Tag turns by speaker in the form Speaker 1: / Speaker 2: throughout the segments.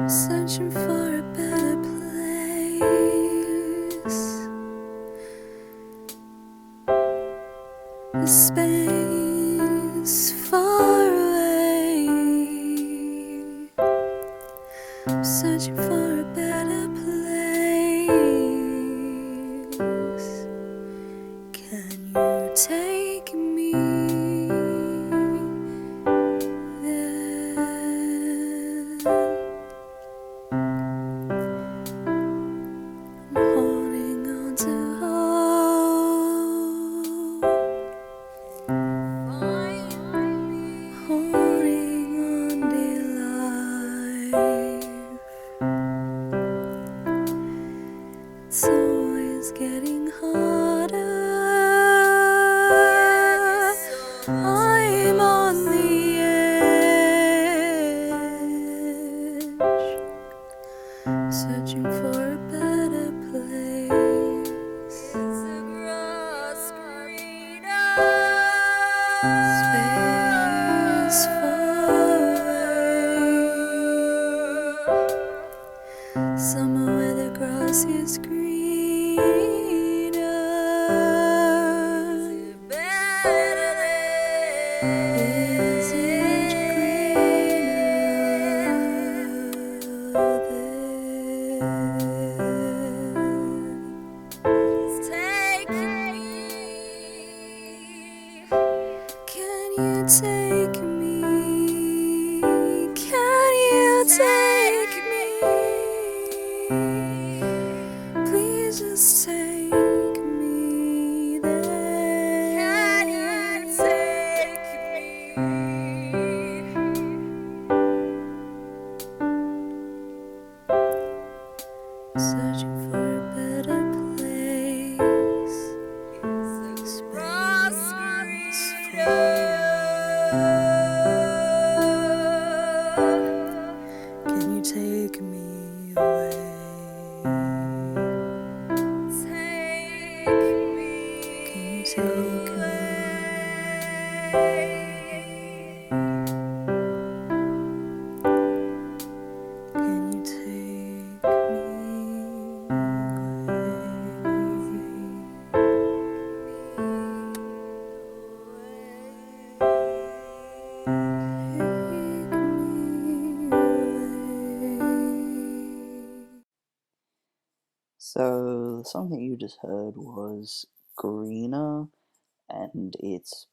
Speaker 1: Searching for a better place, a space far away. I'm searching for a better place. Can you take me there? Holding on to hope, holding on to life. It's always getting harder. I'm on the edge, searching for a better place. It's a grass greener space far away, somewhere where the grass is greener. Is it greener there? Take me. Can you take me? Can you take me? Please just take me there. Can you take me? Searching for a better place. Grass greener. Can you take me away? Take me. Can you take me away? Can you take me
Speaker 2: So, the song that you just heard was Greener, and it's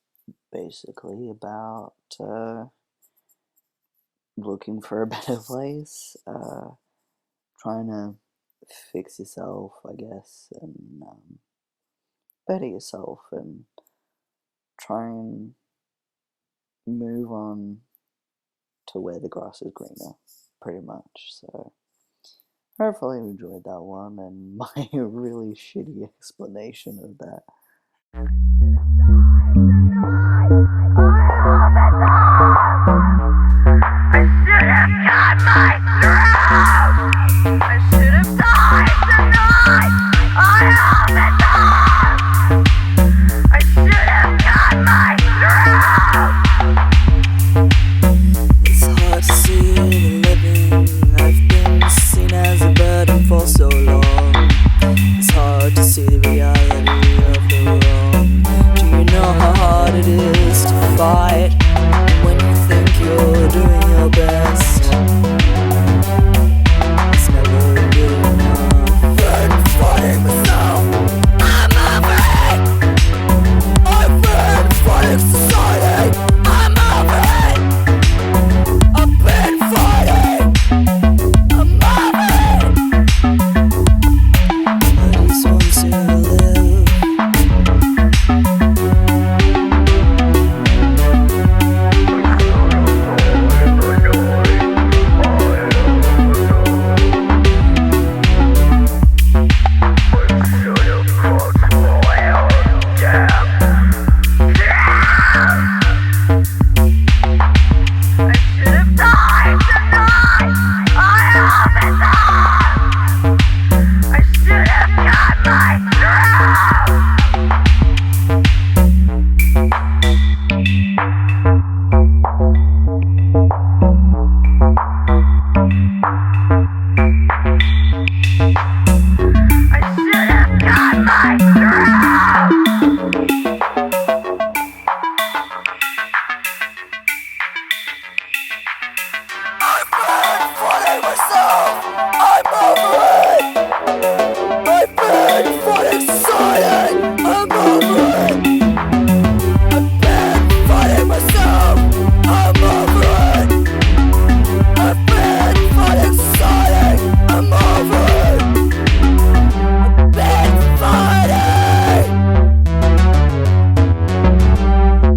Speaker 2: basically about looking for a better place, trying to fix yourself, I guess, and better yourself, and try and move on to where the grass is greener, pretty much. So hopefully you enjoyed that one and my really shitty explanation of that.
Speaker 3: I should have cut my throat. I should have died tonight. I have enough. I should have cut my throat.
Speaker 4: It's hard to see the living. I've been seen as a burden for so long. It's hard to see the reality of the wrong. Do you know how hard it is to fight when you think you're doing your best? It's never good enough. I'm fighting myself. I'm over it. I've been fighting society. I'm over it. I've been fighting. I'm over it. I just want to live. myself. I'm over it. I've been fighting silent. I'm over it. I've been fighting myself. I'm over it. I've been fighting silent. I'm over it. I've been fighting.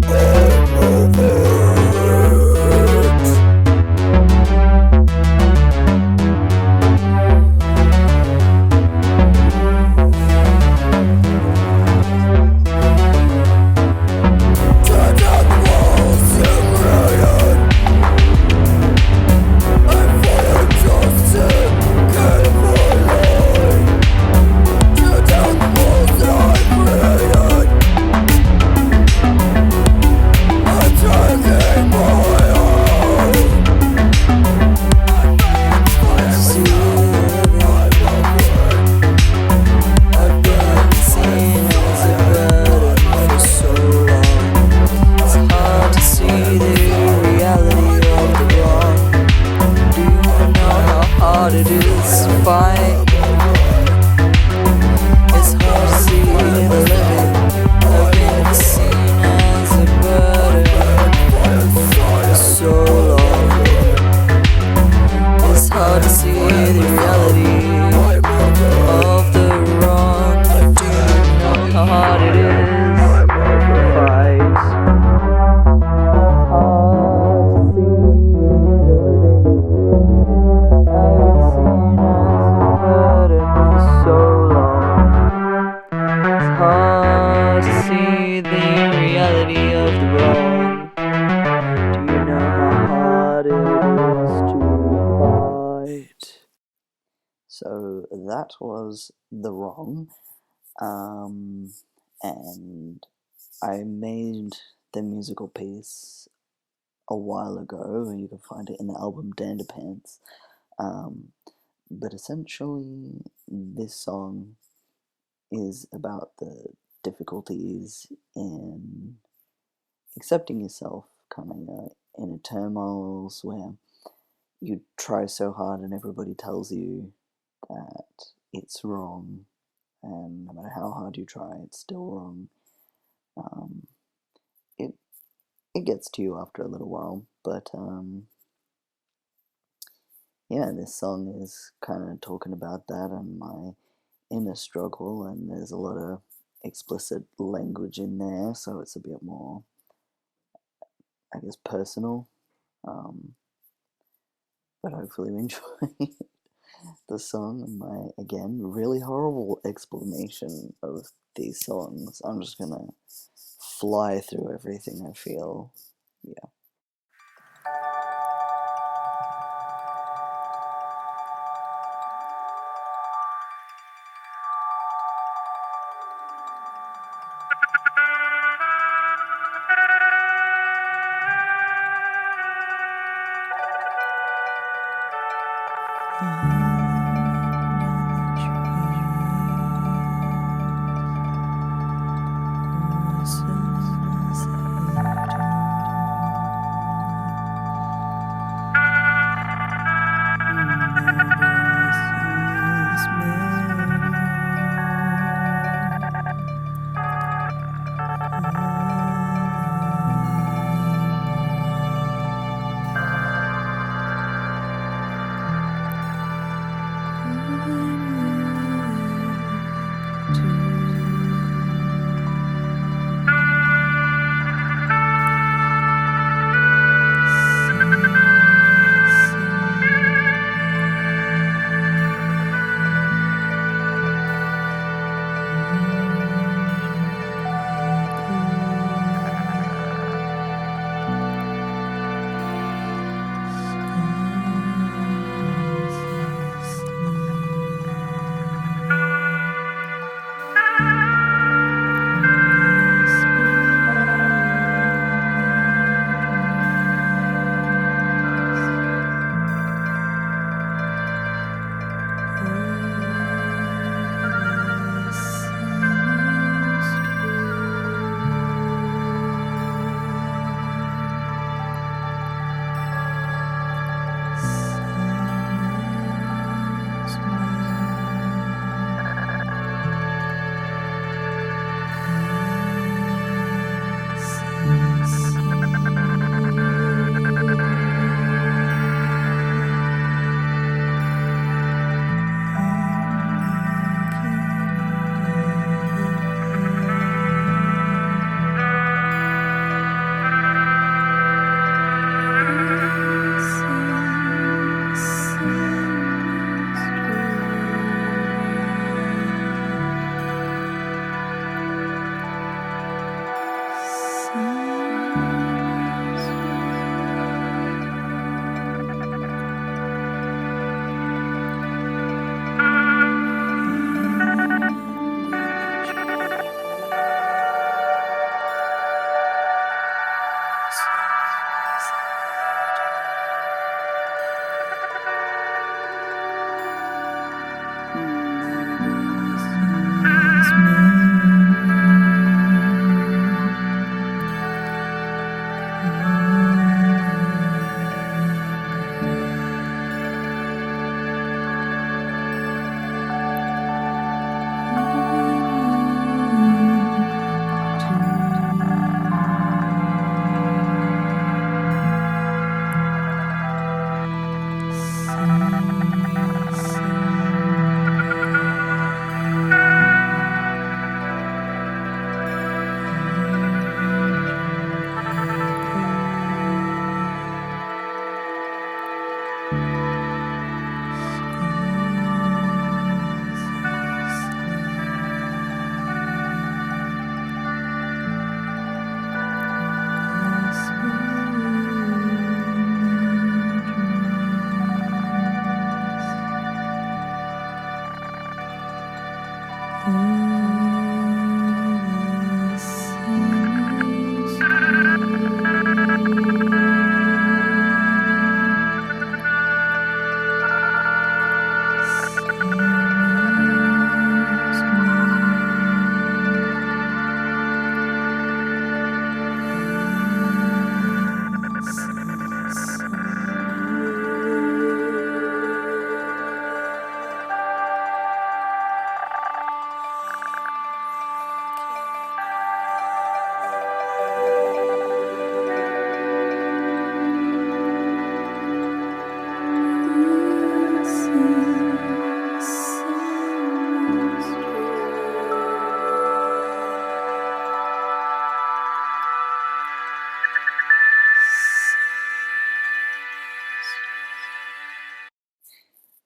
Speaker 4: I'm over it. Turn down the walls and riot. I'm fighting justice, get my life. Tear down the walls that I created. I'm taking my own. I've been seen as a burden for so long. It's hard to see the reality of the wrong. Do you know how hard it is to fight? It's hard to see the living. I've been seen as a burden for so long. It's hard to see the reality of the wrong. Do you know how hard it is to fight? Hard to see the living. I've been seen as a burden for so long. It's hard to see the reality of the wrong. Do you know how hard it is to fight?
Speaker 2: So that was The Wrong, and I made the musical piece a while ago. You can find it in the album Danderpants. But essentially, this song is about the difficulties in accepting yourself, kind of in a turmoils where you try so hard and everybody tells you that it's wrong, and no matter how hard you try, it's still wrong. It gets to you after a little while, but yeah, this song is kind of talking about that and my inner struggle, and there's a lot of explicit language in there, so it's a bit more, I guess, personal. But hopefully you enjoy the song and my, again, really horrible explanation of these songs. I'm just gonna fly through everything I feel. Yeah.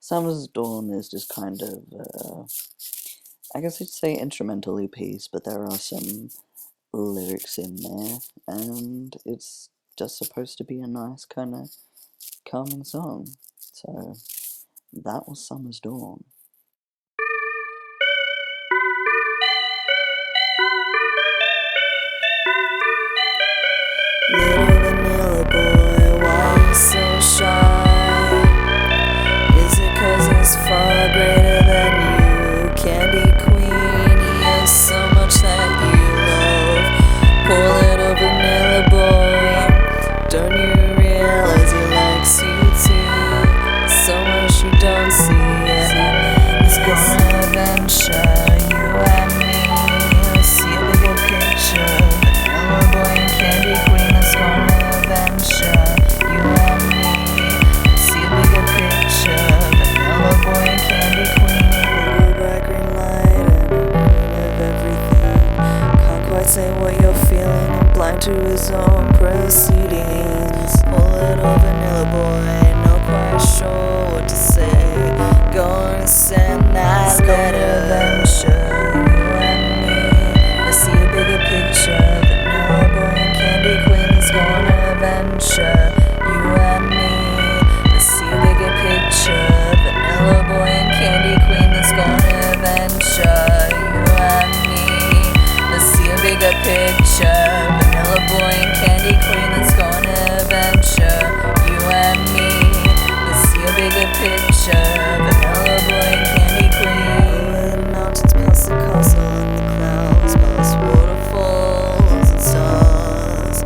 Speaker 2: Summer's Dawn is just kind of, I guess I'd say instrumentally piece, but there are some lyrics in there, and it's just supposed to be a nice kind of calming song. So that was Summer's Dawn.
Speaker 4: Little vanilla boy, why you so shy? Is it 'cause he's far greater than you? Candy queen, he is so much that you love. Poor little vanilla boy, don't you realize he likes you too? So much you don't see it. He's gonna adventure you and me. See a bigger picture. Vanilla boy and candy queen that's gonna adventure you and me. See a bigger picture. Vanilla boy and candy queen. Little bright green light and a queen of everything. Can't quite say what you're feeling and blind to his own proceedings. Poor little vanilla boy, not quite sure what to say. Gonna send that letter. Adventure you and me. Let's see a bigger picture. Vanilla boy and candy queen is gonna adventure you and me. Let's see a bigger picture. Vanilla boy and candy queen is gonna adventure you and me. Let's see a bigger picture. Vanilla boy and candy queen is gonna adventure you and me. Let's see a bigger picture. Vanilla boy and candy queen. Over the mountains, past the castle and the clouds, past waterfalls and stars.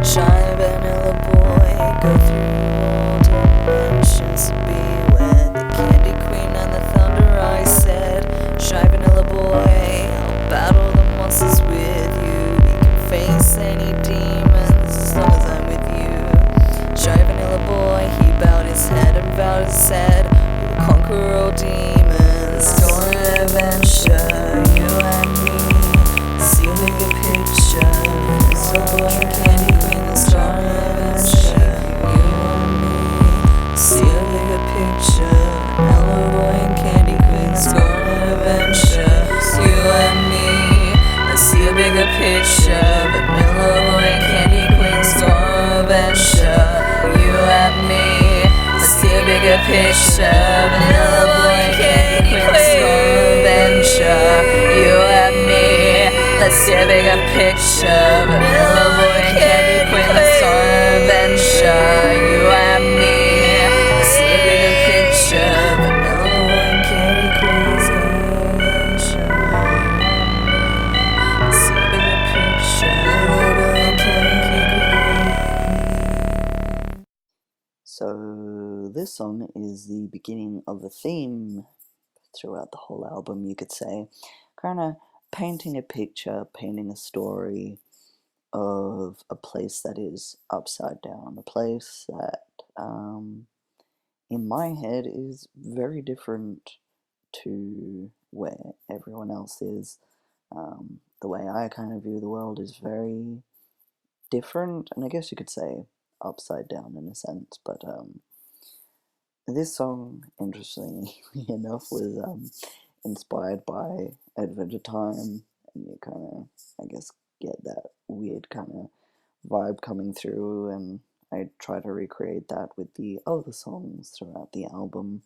Speaker 4: Shy vanilla boy, go through all dimensions to be where the candy queen and the thunder I said. Shy vanilla boy, I'll battle the monsters with you. We can face any demons as long as I'm with you. Shy vanilla boy, he bowed his head and bowed his head. We'll conquer all demons. Gonna adventure you and me. See a bigger picture. Vanilla boy and candy queen that's gonna adventure you and me. See a bigger picture. Vanilla boy and candy queen that's gonna adventure you and me. Let's see a bigger picture. Vanilla boy and candy queen that's gonna adventure you and me. Let's see a bigger picture. Vanilla boy and candy queen that's gonna adventure you and me. Let's see a bigger picture. Vanilla boy and candy queen that's gonna adventure you and me. Let's see a bigger picture. Vanilla boy and candy queen that's gonna adventure you and me. Let's see a bigger picture. Vanilla boy and candy queen.
Speaker 2: So this song is the beginning of a theme throughout the whole album, you could say. Kind of painting a picture, painting a story of a place that is upside down, a place that, in my head, is very different to where everyone else is. The way I kind of view the world is very different, and I guess you could say upside down in a sense, but this song, interestingly enough, was inspired by Adventure Time, and you kind of, I guess, get that weird kind of vibe coming through, and I try to recreate that with the other songs throughout the album.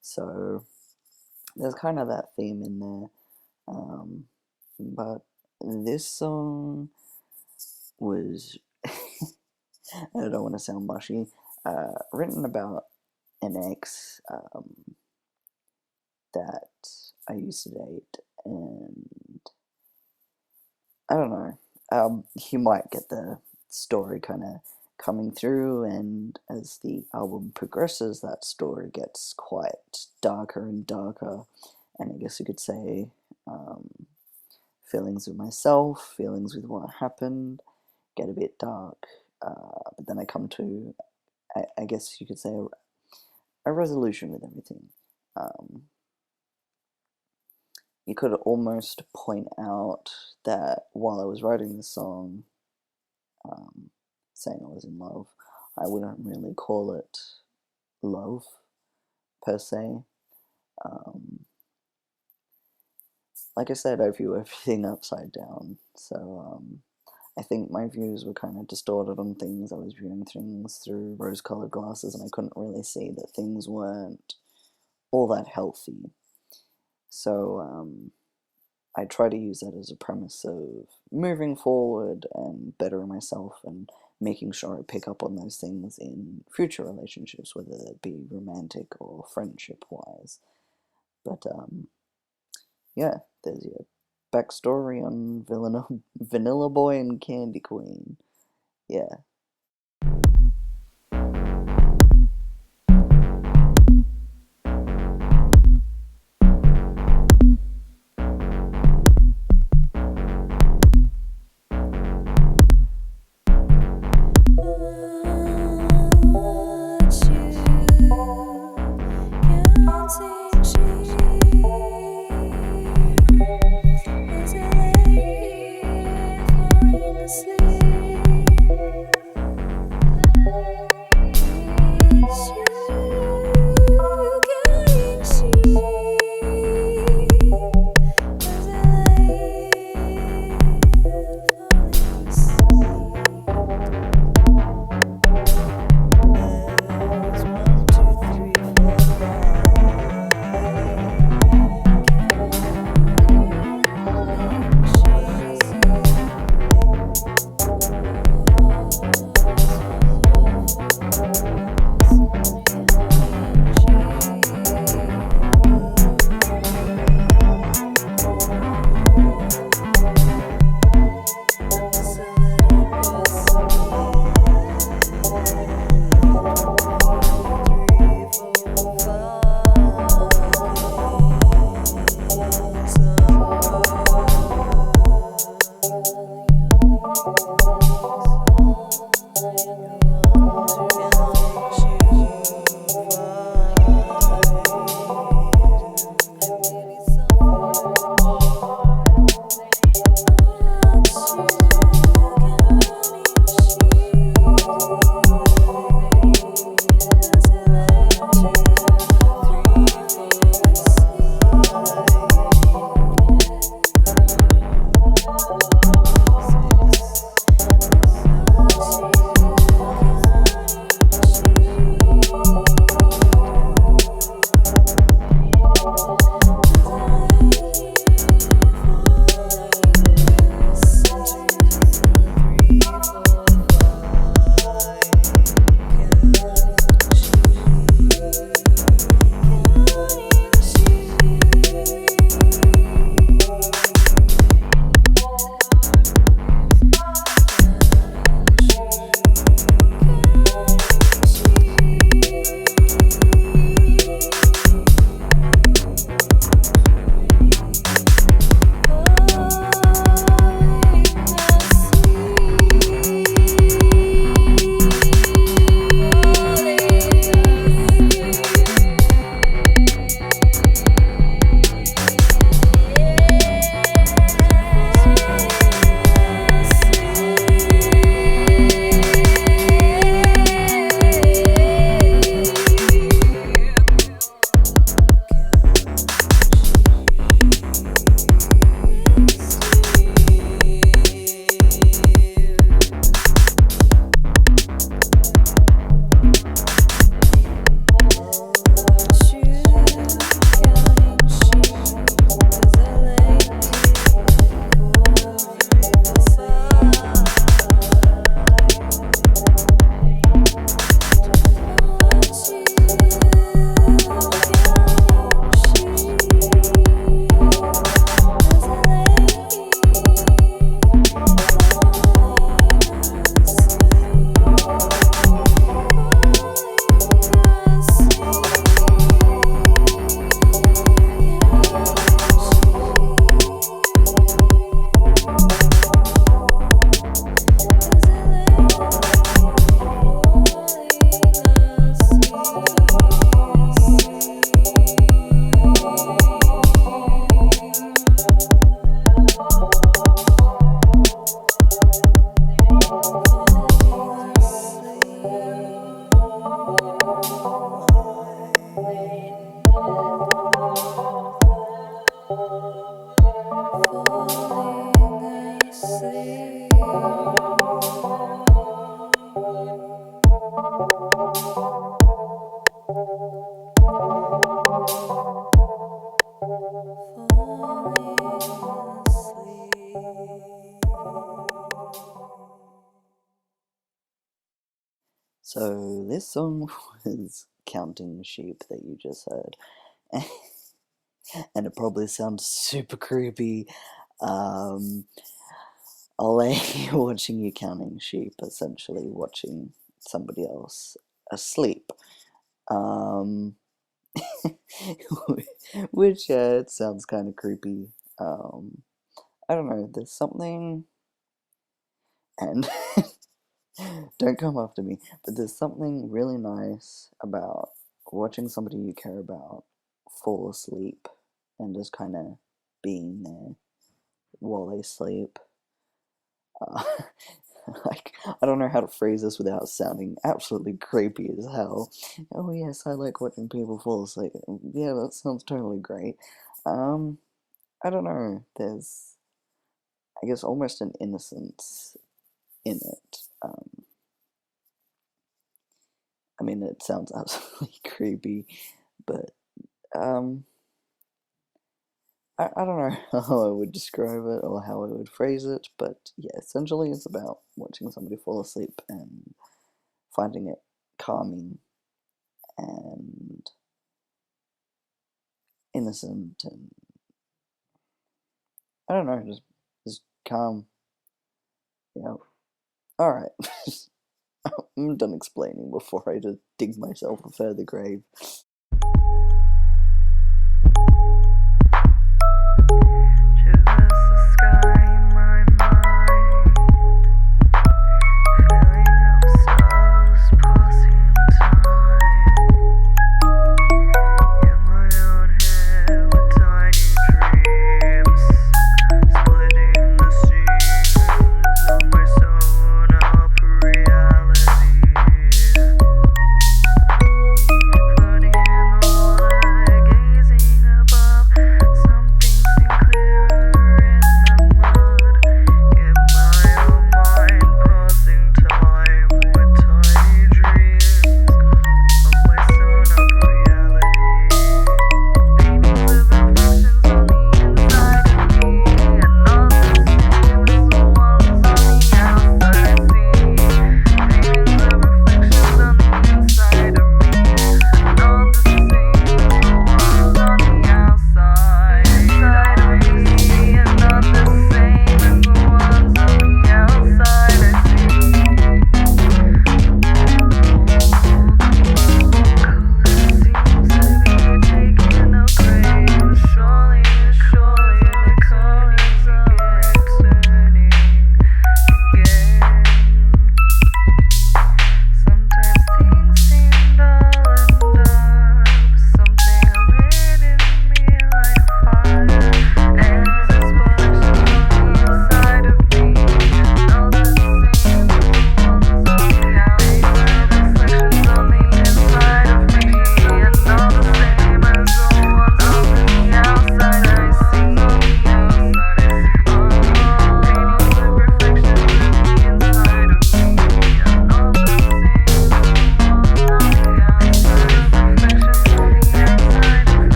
Speaker 2: So there's kind of that theme in there, but this song was, I don't want to sound mushy, written about an ex that I used to date, and I don't know, you might get the story kind of coming through, and as the album progresses, that story gets quite darker and darker, and I guess you could say feelings with myself, feelings with what happened, get a bit dark, but then I come to, I guess you could say, a resolution with everything. You could almost point out that while I was writing this song, saying I was in love, I wouldn't really call it love per se. Like I said, I view everything upside down, so I think my views were kind of distorted on things. I was viewing things through rose-colored glasses, and I couldn't really see that things weren't all that healthy. So I try to use that as a premise of moving forward and bettering myself and making sure I pick up on those things in future relationships, whether it be romantic or friendship-wise. But yeah, there's your backstory on Vanilla Boy and Candy Queen. Yeah. So this song was Counting Sheep that you just heard. And it probably sounds super creepy. I'll lay you watching you counting sheep, essentially watching somebody else asleep. Which, it sounds kind of creepy. I don't know, there's something, and don't come after me, but there's something really nice about watching somebody you care about fall asleep and just kind of being there while they sleep. Like, I don't know how to phrase this without sounding absolutely creepy as hell. Oh yes, I like watching people fall asleep. Yeah, that sounds totally great. I don't know, there's, I guess, almost an innocence in it. I mean, it sounds absolutely creepy, but, I don't know how I would describe it or how I would phrase it, but yeah, essentially it's about watching somebody fall asleep and finding it calming and innocent and, I don't know, just calm. Yeah. Alright. I'm done explaining before I just dig myself a further grave.
Speaker 3: Traverse the sky in my mind, filling up with stars, passing the time. In my own head with tiny dreams, splitting the seams of my sewn up reality. Floating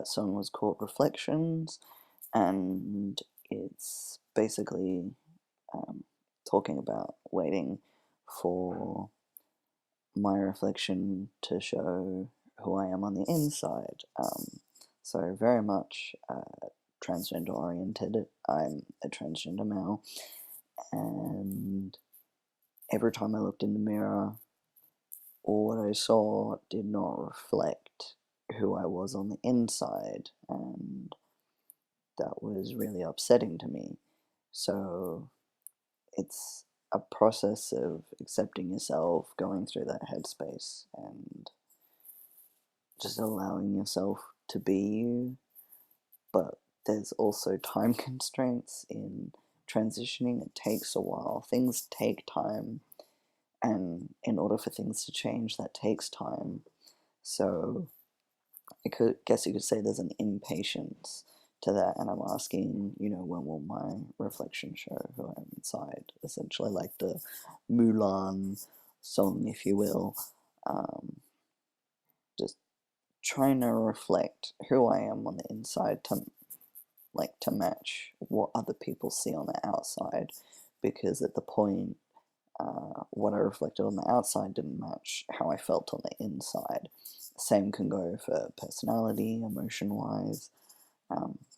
Speaker 2: that song was called Reflections, and it's basically talking about waiting for my reflection to show who I am on the inside. So very much transgender oriented. I'm a transgender male, and every time I looked in the mirror, all what I saw did not reflect who I was on the inside, and that was really upsetting to me. So it's a process of accepting yourself, going through that headspace, and just allowing yourself to be you. But there's also time constraints in transitioning. It takes a while. Things take time, and in order for things to change, that takes time. So guess you could say there's an impatience to that, and I'm asking, when will my reflection show who I am inside? Essentially, like the Mulan song, if you will. Just trying to reflect who I am on the inside to match what other people see on the outside, because at the point, what I reflected on the outside didn't match how I felt on the inside. Same can go for personality, emotion-wise.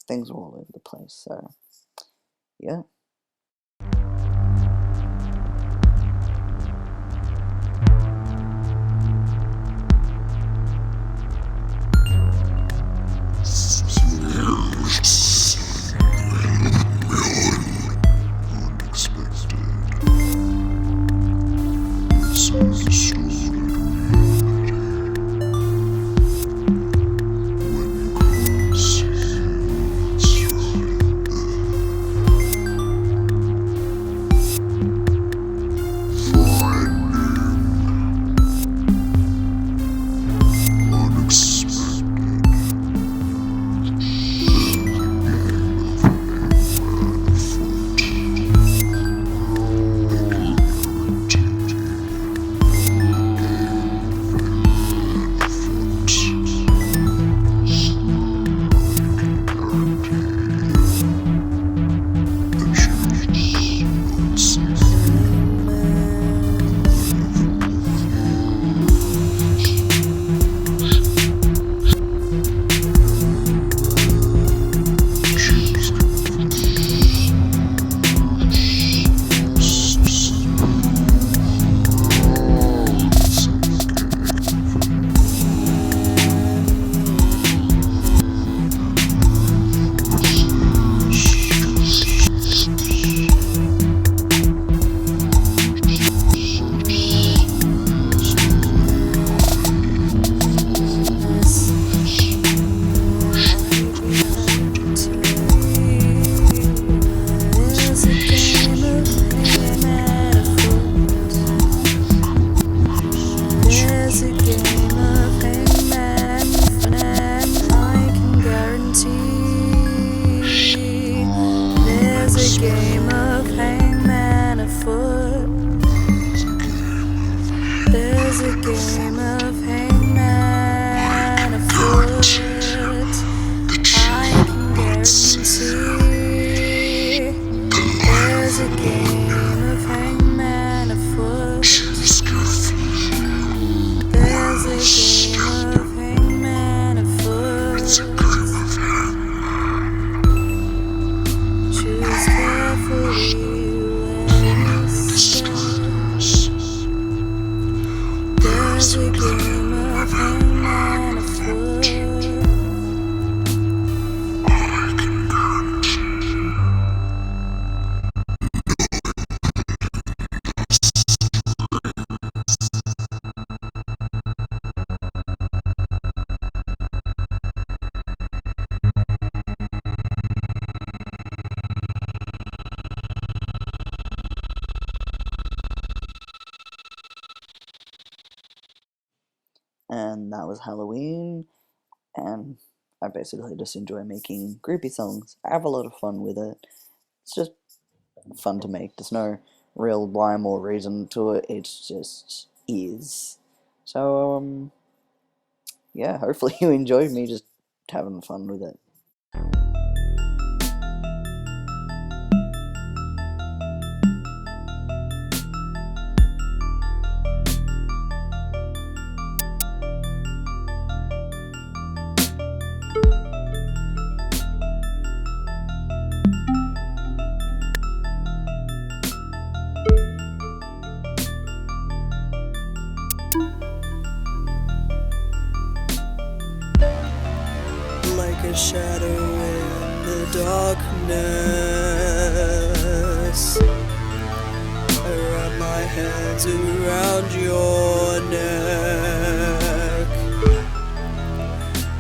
Speaker 2: Things are all over the place, so yeah. And that was Halloween, and I basically just enjoy making groupie songs. I have a lot of fun with it. It's just fun to make. There's no real rhyme or reason to it. It just is. So, yeah, hopefully you enjoyed me just having fun with it.
Speaker 4: Like a shadow in the darkness, I wrap my hands around your neck.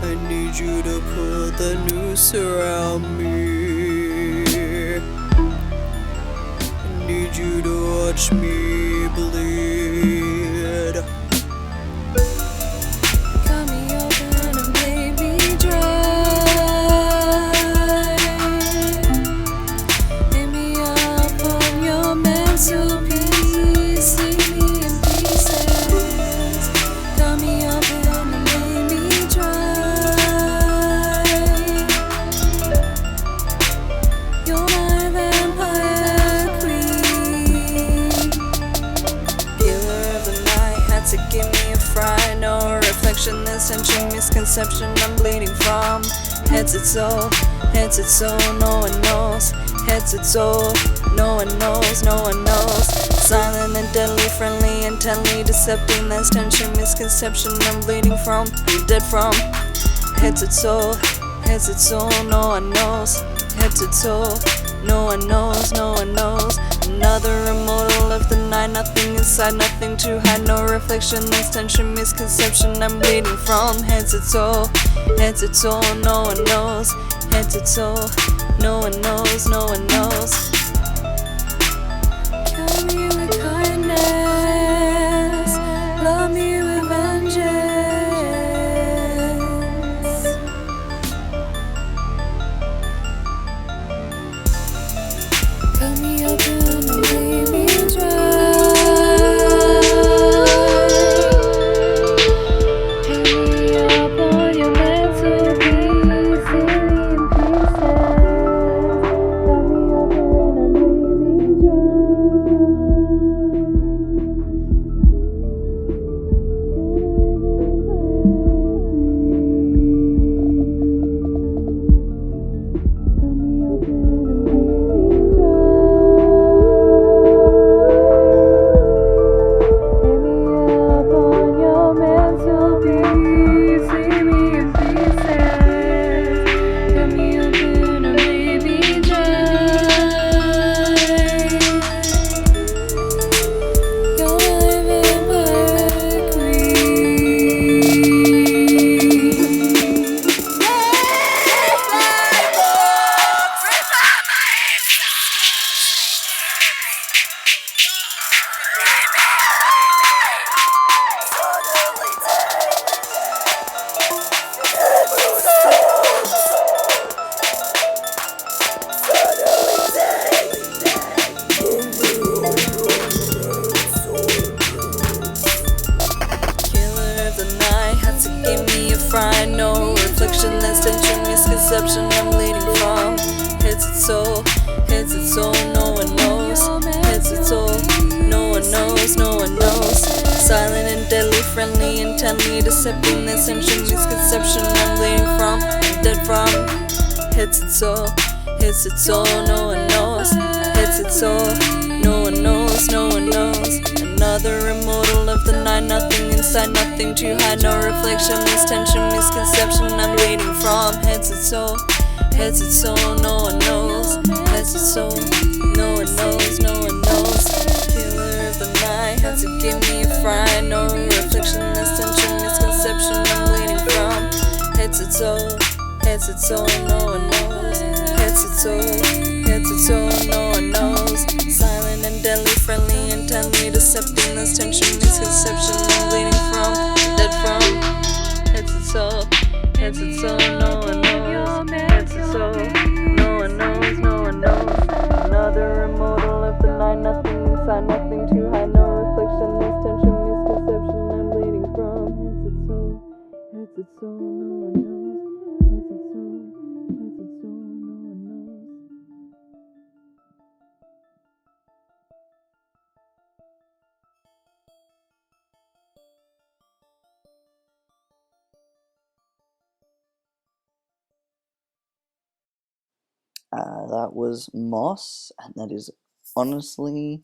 Speaker 4: I need you to put the noose around me. I need you to watch me bleed.
Speaker 1: Cut me open and leave me dry. Hit me up on your mantelpiece. Leave me in pieces. Cut me open and leave me dry. You're my vampire queen. Killer of the night had to give me a fright. No reflection, this tension, misconception I'm bleeding from. Head to toe, no one knows. Head to toe, no one knows, no one knows. Silent and deadly, friendly, intently decepting. This tension, misconception I'm bleeding from. I'm dead from. Head to toe, no one knows. Head to toe, no one knows, no one knows. Another immortal of the night, nothing inside, nothing to hide, no reflection, this tension, misconception I'm bleeding from. Head to toe, no one knows. Head to toe, no one knows, no one knows. Kill me with kindness, love me with vengeance. Cut me open and leave me dry. Hang me up on your mantelpiece, leave me in pieces. Cut me open and leave me dry. No reflection, this tension, misconception I'm bleeding from. Head to toe, no one knows. Head to toe, no one knows, no one knows. Silent and deadly, friendly, intently decepting, this tension, misconception I'm bleeding from. I'm dead from. Head to toe, no one knows. Head to toe, no one knows, no one knows. Another immortal of the night, nothing inside, nothing to hide, no reflection, this tension, misconception I'm bleeding from. Head to toe, no one knows. Head to toe, no one knows, no one knows. Killer of the night had to give me a fright, no reflection, this tension, misconception I'm bleeding from. Head to toe, no one knows. Head to toe, no one knows. Silent and deadly, friendly, intently decepting, this tension, misconception I'm bleeding from. I'm dead from. Head to toe, no one knows. Head to toe, no one knows, no one knows. Another immortal of the night, nothing inside, nothing to hide, no reflection, this tension, misconception I'm bleeding from. Head to toe, no one knows.
Speaker 2: That was Moss, and that is honestly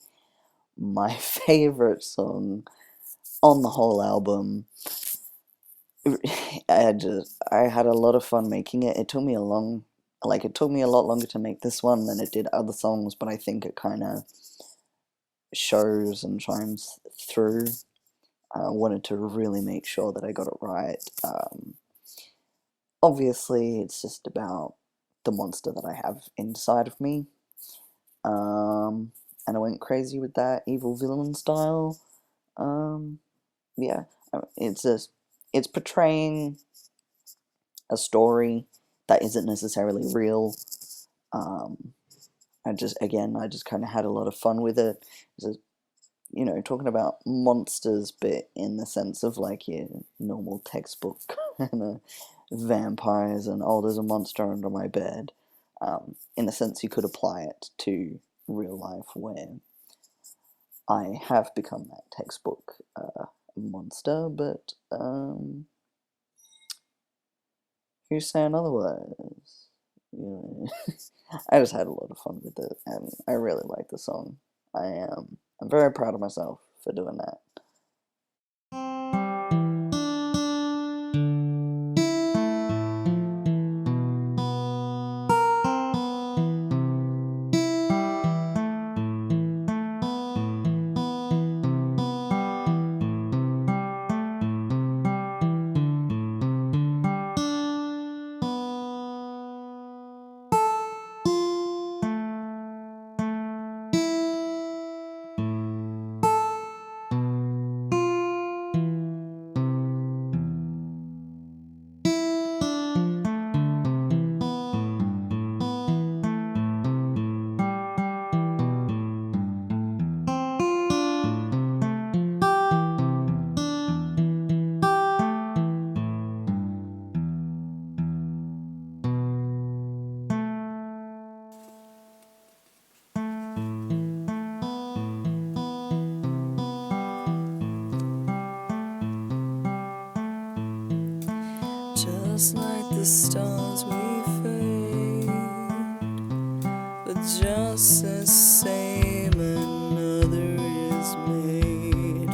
Speaker 2: my favorite song on the whole album. I had a lot of fun making it. It took me a lot longer to make this one than it did other songs, but I think it kind of shows and chimes through. I wanted to really make sure that I got it right. Obviously, it's just about the monster that I have inside of me. And I went crazy with that evil villain style. Yeah, it's portraying a story that isn't necessarily real. I just kind of had a lot of fun with it. Just, talking about monsters, but in the sense of like your normal textbook kind of vampires and there's a monster under my bed. In a sense, you could apply it to real life, where I have become that textbook monster, but who's saying otherwise? I just had a lot of fun with it, and I really like the song. I'm very proud of myself for doing that.
Speaker 4: Just like the stars we fade, but just the same another is made.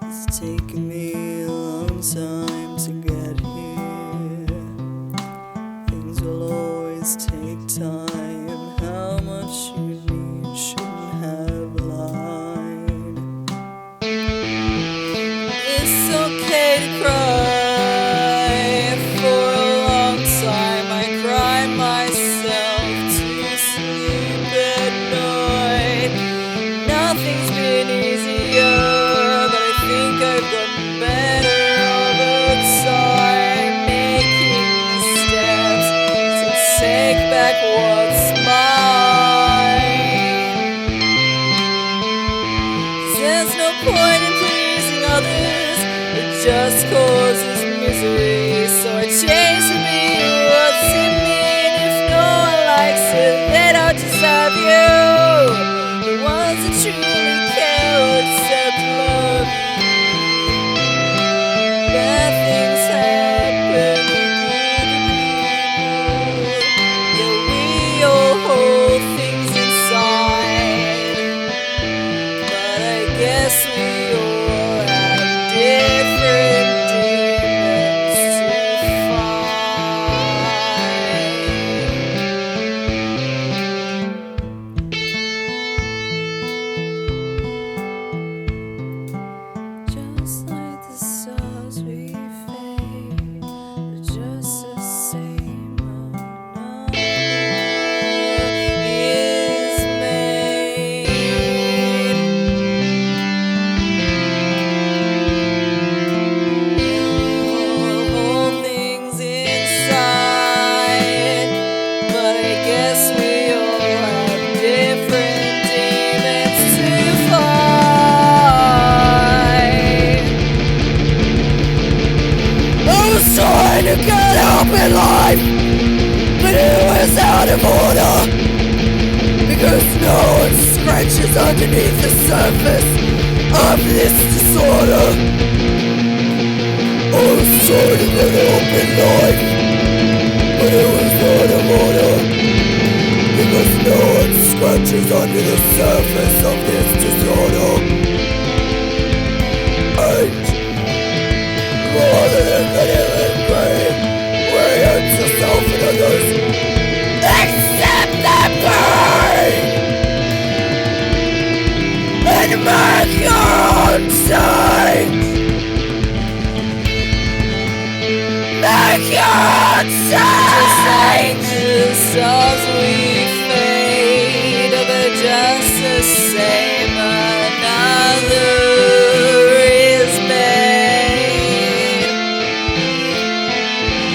Speaker 4: It's taken me a long time to get here. Things will always take time. How much you need shouldn't have lied. It's okay to cry. Just causes misery, so I change to be what's in me. And if no one likes it, they don't deserve you. The ones that truly care will accept love. Bad things happen to good people. Yeah, we all hold things inside, but I guess we all have different demons to fight. Just like the stars we fade, but just the same another is made. Hold things inside, but I guess we all have different demons to fight. I was trying to get help in life, but it was out of order, because no one scratches underneath the surface of this disorder. I was trying to get help in life, but it was out of order.
Speaker 5: creatures under the surface of this disorder. And more than infinitely great, reorients yourself and others. Accept the pain and make your own change. Make your own change.
Speaker 1: The stars we fade, but just the same, another is made.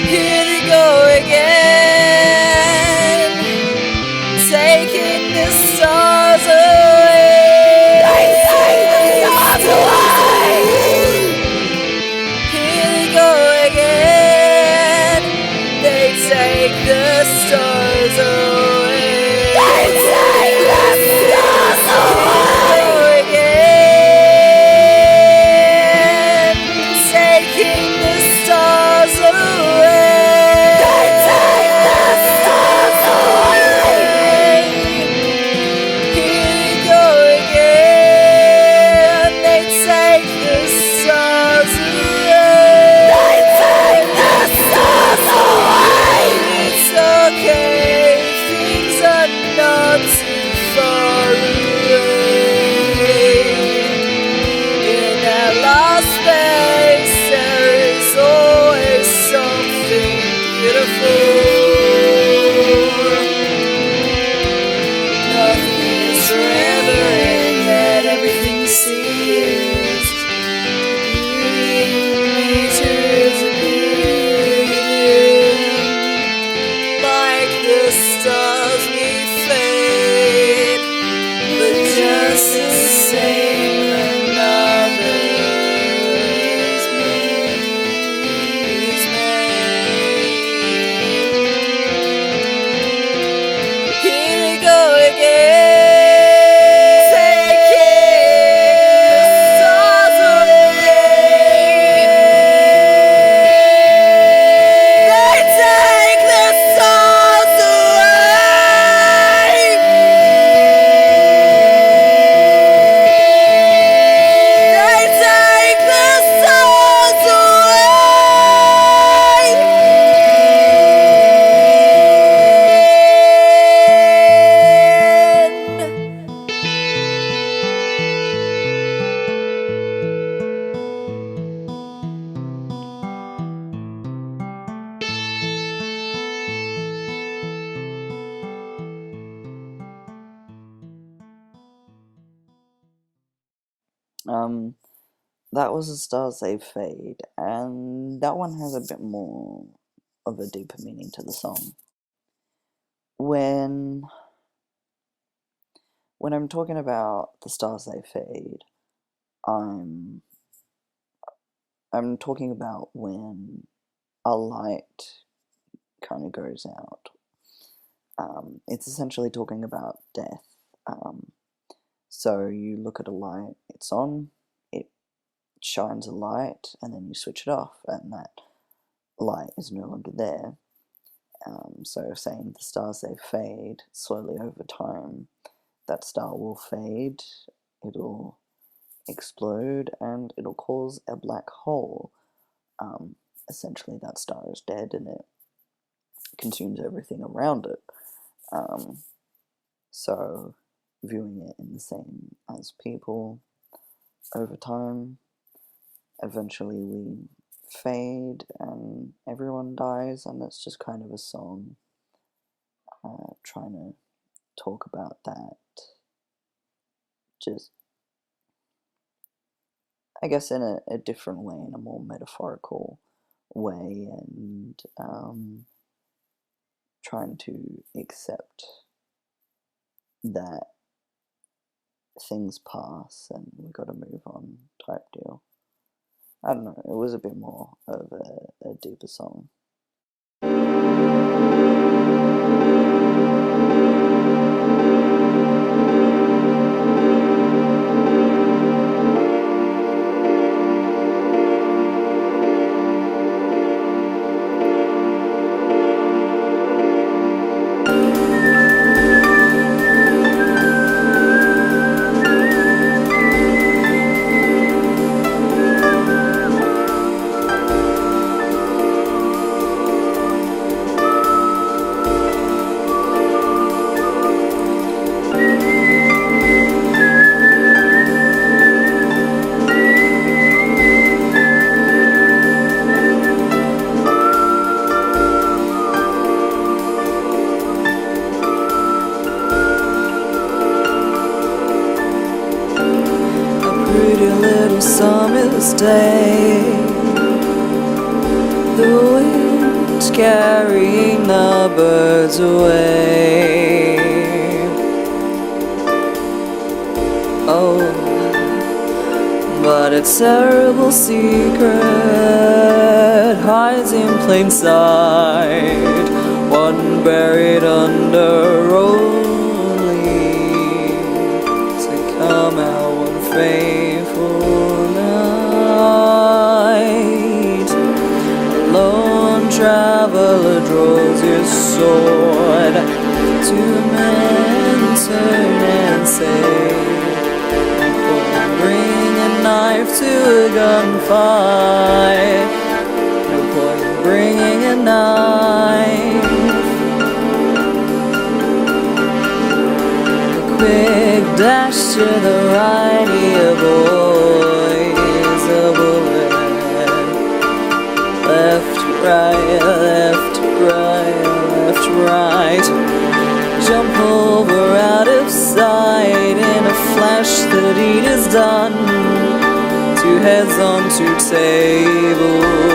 Speaker 1: Here they go again, taking the stars away.
Speaker 5: They take the stars away.
Speaker 1: Here they go again, they take the stars away.
Speaker 5: They take the stars away.
Speaker 1: Again, taking the stars away.
Speaker 5: They take the stars away.
Speaker 1: Here they go again, they take the stars away.
Speaker 5: They take the stars away.
Speaker 1: It's okay, things are not too far away. In that lost space, there is always something beautiful. Nothing is forever, and yet everything you see is beauty. Nature is a beauty. Like the stars we fade, but just the same, another is made. Here we go again, taking the stars away. They take the stars away. They take the stars away.
Speaker 2: That was The Stars They Fade, and that one has a bit more of a deeper meaning to the song. When I'm talking about The Stars They Fade, I'm talking about when a light kind of goes out. It's essentially talking about death. So you look at a light, it's on, it shines a light, and then you switch it off, and that light is no longer there. So saying the stars they fade, slowly over time, that star will fade, it'll explode, and it'll cause a black hole. Essentially that star is dead and it consumes everything around it. So viewing it in the same as people, over time, eventually we fade and everyone dies, and it's just kind of a song trying to talk about that, just I guess in a different way, in a more metaphorical way, and trying to accept that things pass and we gotta move on type deal. I don't know, it was a bit more of a deeper song.
Speaker 4: day, the wind carrying the birds away. Oh, but a terrible secret hides in plain sight, one buried under only to come out one fateful night. A lone traveler draws his sword to men turn and say, bring a knife to a gunfight. No point in bringing a knife. A quick dash to the right, here boys, a bullet. Left, right, left, right, left, right. Jump over out of sight in a flash, the deed is done. Two heads on two tables.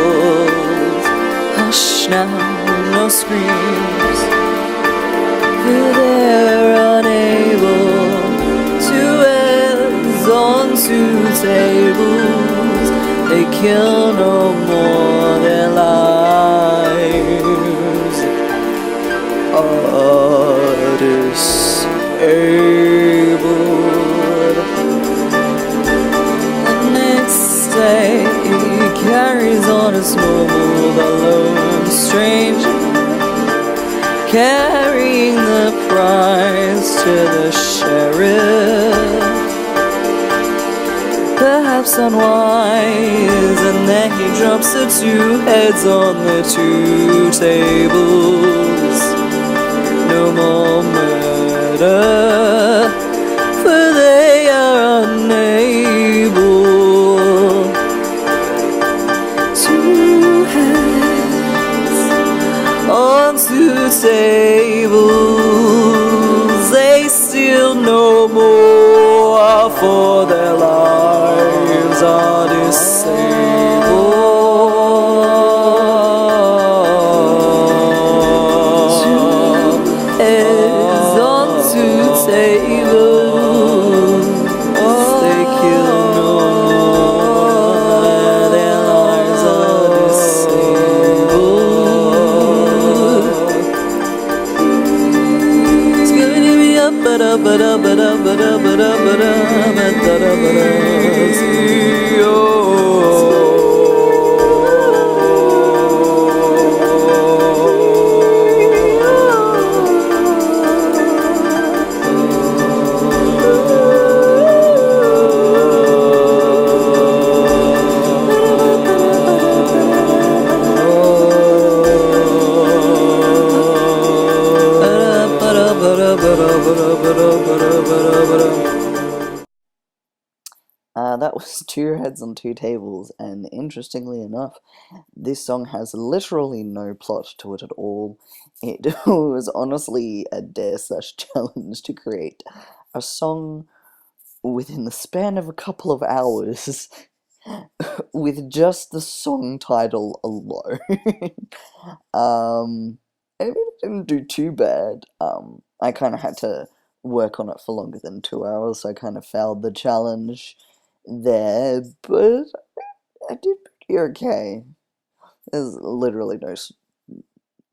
Speaker 4: Hush now, no screams, for they're unable. Two heads on two tables, they kill no more their lives are disabled. The next day he carries on as normal, the lone stranger carrying the prize to the sheriff. Perhaps unwise, and then he drops the two heads on the two tables. No more murder, for they are unable. Two heads on two tables, they steal no more, for their lives are disabled. Two heads on two tables, they kill no more, their lives are disabled. It's giving me up, but up, but up, but up, but up, but up, but up, but up, but up.
Speaker 2: That was Two Heads on Two Tables, and interestingly enough, this song has literally no plot to it at all. It was honestly a dare/challenge to create a song within the span of a couple of hours with just the song title alone. It didn't do too bad. I kind of had to work on it for longer than 2 hours, so I kind of failed the challenge there, but I did pretty okay. There's literally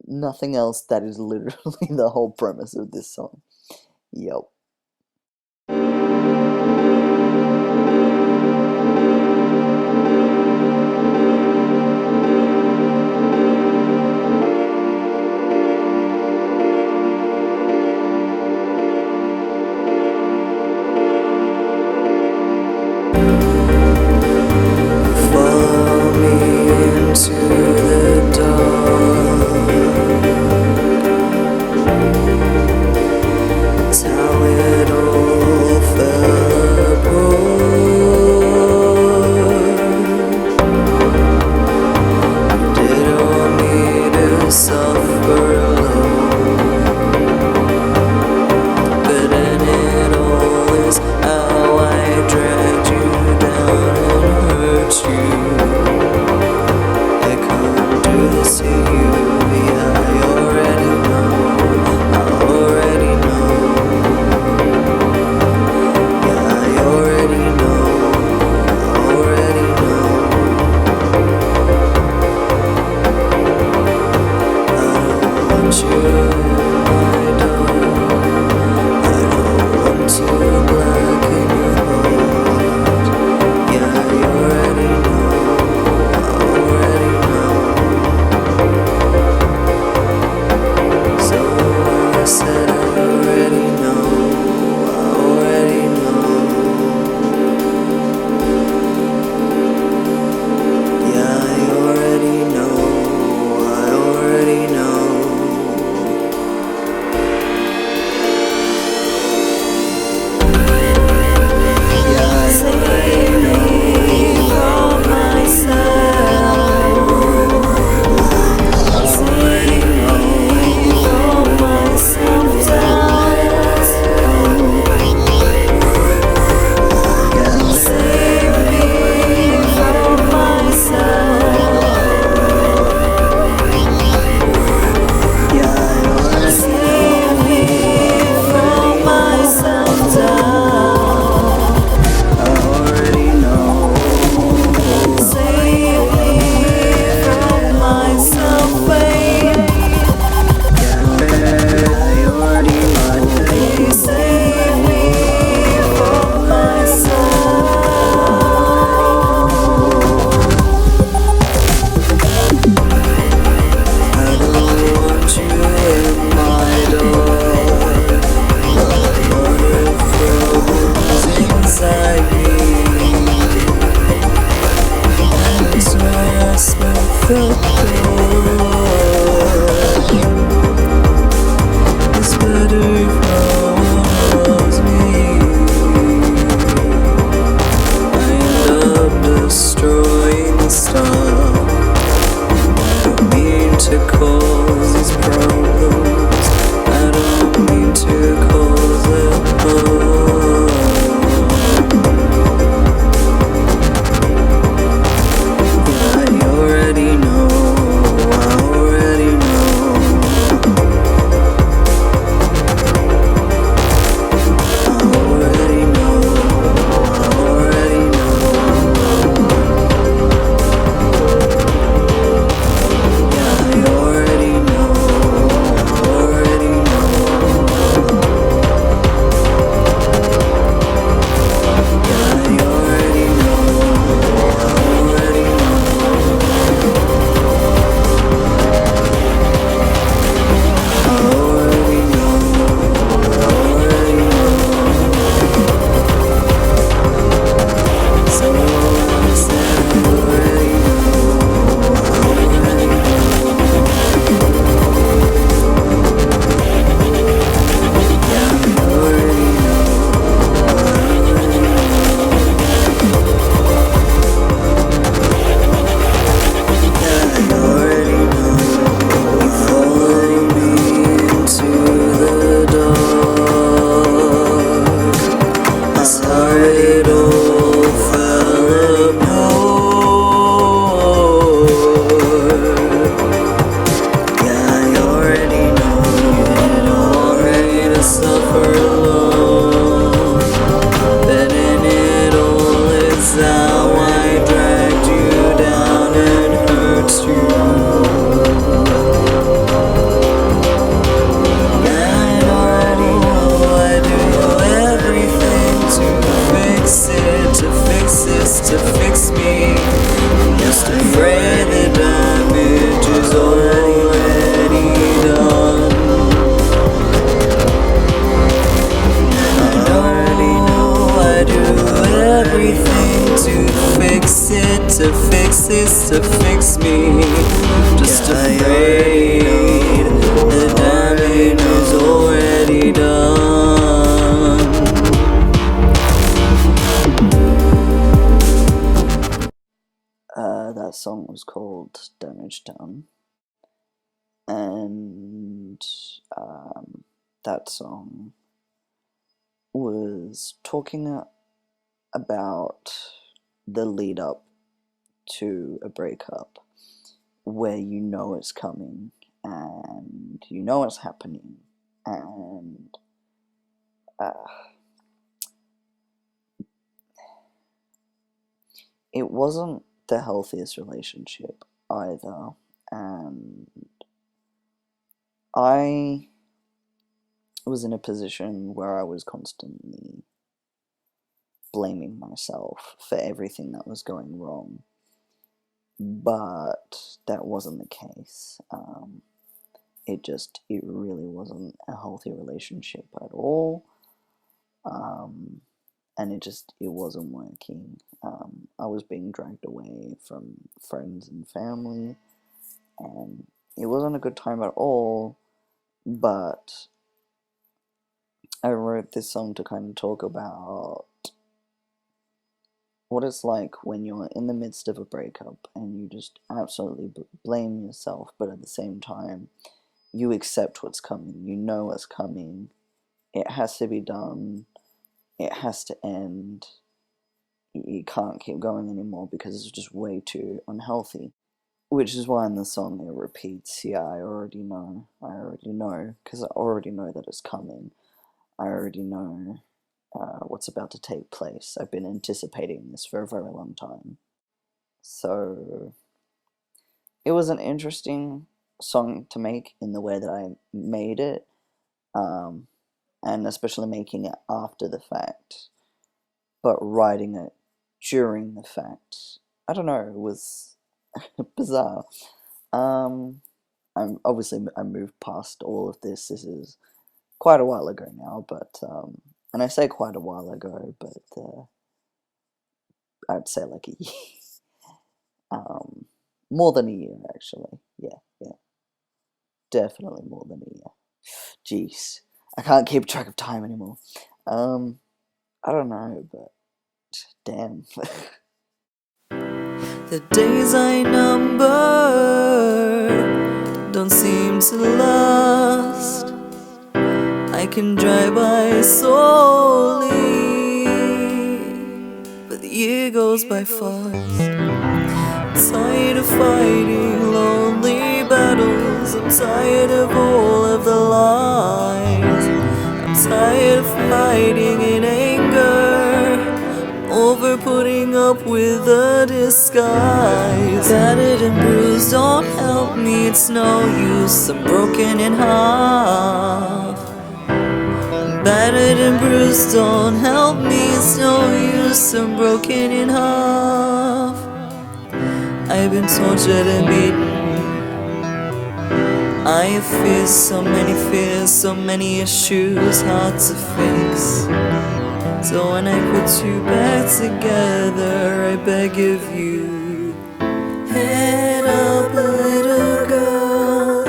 Speaker 2: nothing else. That is literally the whole premise of this song. Yep.
Speaker 4: How
Speaker 2: That song was called Damage Done, and that song was talking about the lead up to a breakup where you know it's coming and you know it's happening, and it wasn't the healthiest relationship either, and I was in a position where I was constantly blaming myself for everything that was going wrong, but that wasn't the case. It really wasn't a healthy relationship at all, and it wasn't working. I was being dragged away from friends and family, and it wasn't a good time at all, but I wrote this song to kind of talk about what it's like when you're in the midst of a breakup and you just absolutely blame yourself, but at the same time, you accept what's coming. You know what's coming. It has to be done. It has to end. You can't keep going anymore because it's just way too unhealthy. Which is why in the song it repeats, yeah, I already know, because I already know that it's coming. I already know what's about to take place. I've been anticipating this for a very long time. So it was an interesting song to make in the way that I made it, and especially making it after the fact, but writing it during the fact. I don't know, it was bizarre. I moved past all of this. This is quite a while ago now, but and I say quite a while ago, but I'd say like a year, more than a year actually. Yeah, definitely more than a year. Jeez, I can't keep track of time anymore. I don't know, but damn.
Speaker 4: The days I number don't seem to last. I can drive by slowly, but the year goes by fast. I'm tired of fighting lonely battles. I'm tired of all of the lies. I'm tired of hiding in anger, over putting up with a disguise. Battered and bruised, don't help me, it's no use. I'm broken in half. Battered and bruised, don't help me, it's no use. I'm broken in half. I've been tortured and beaten. I have fears, so many issues, hard to fix. So when I put you back together, I beg of you, head up, little girl. I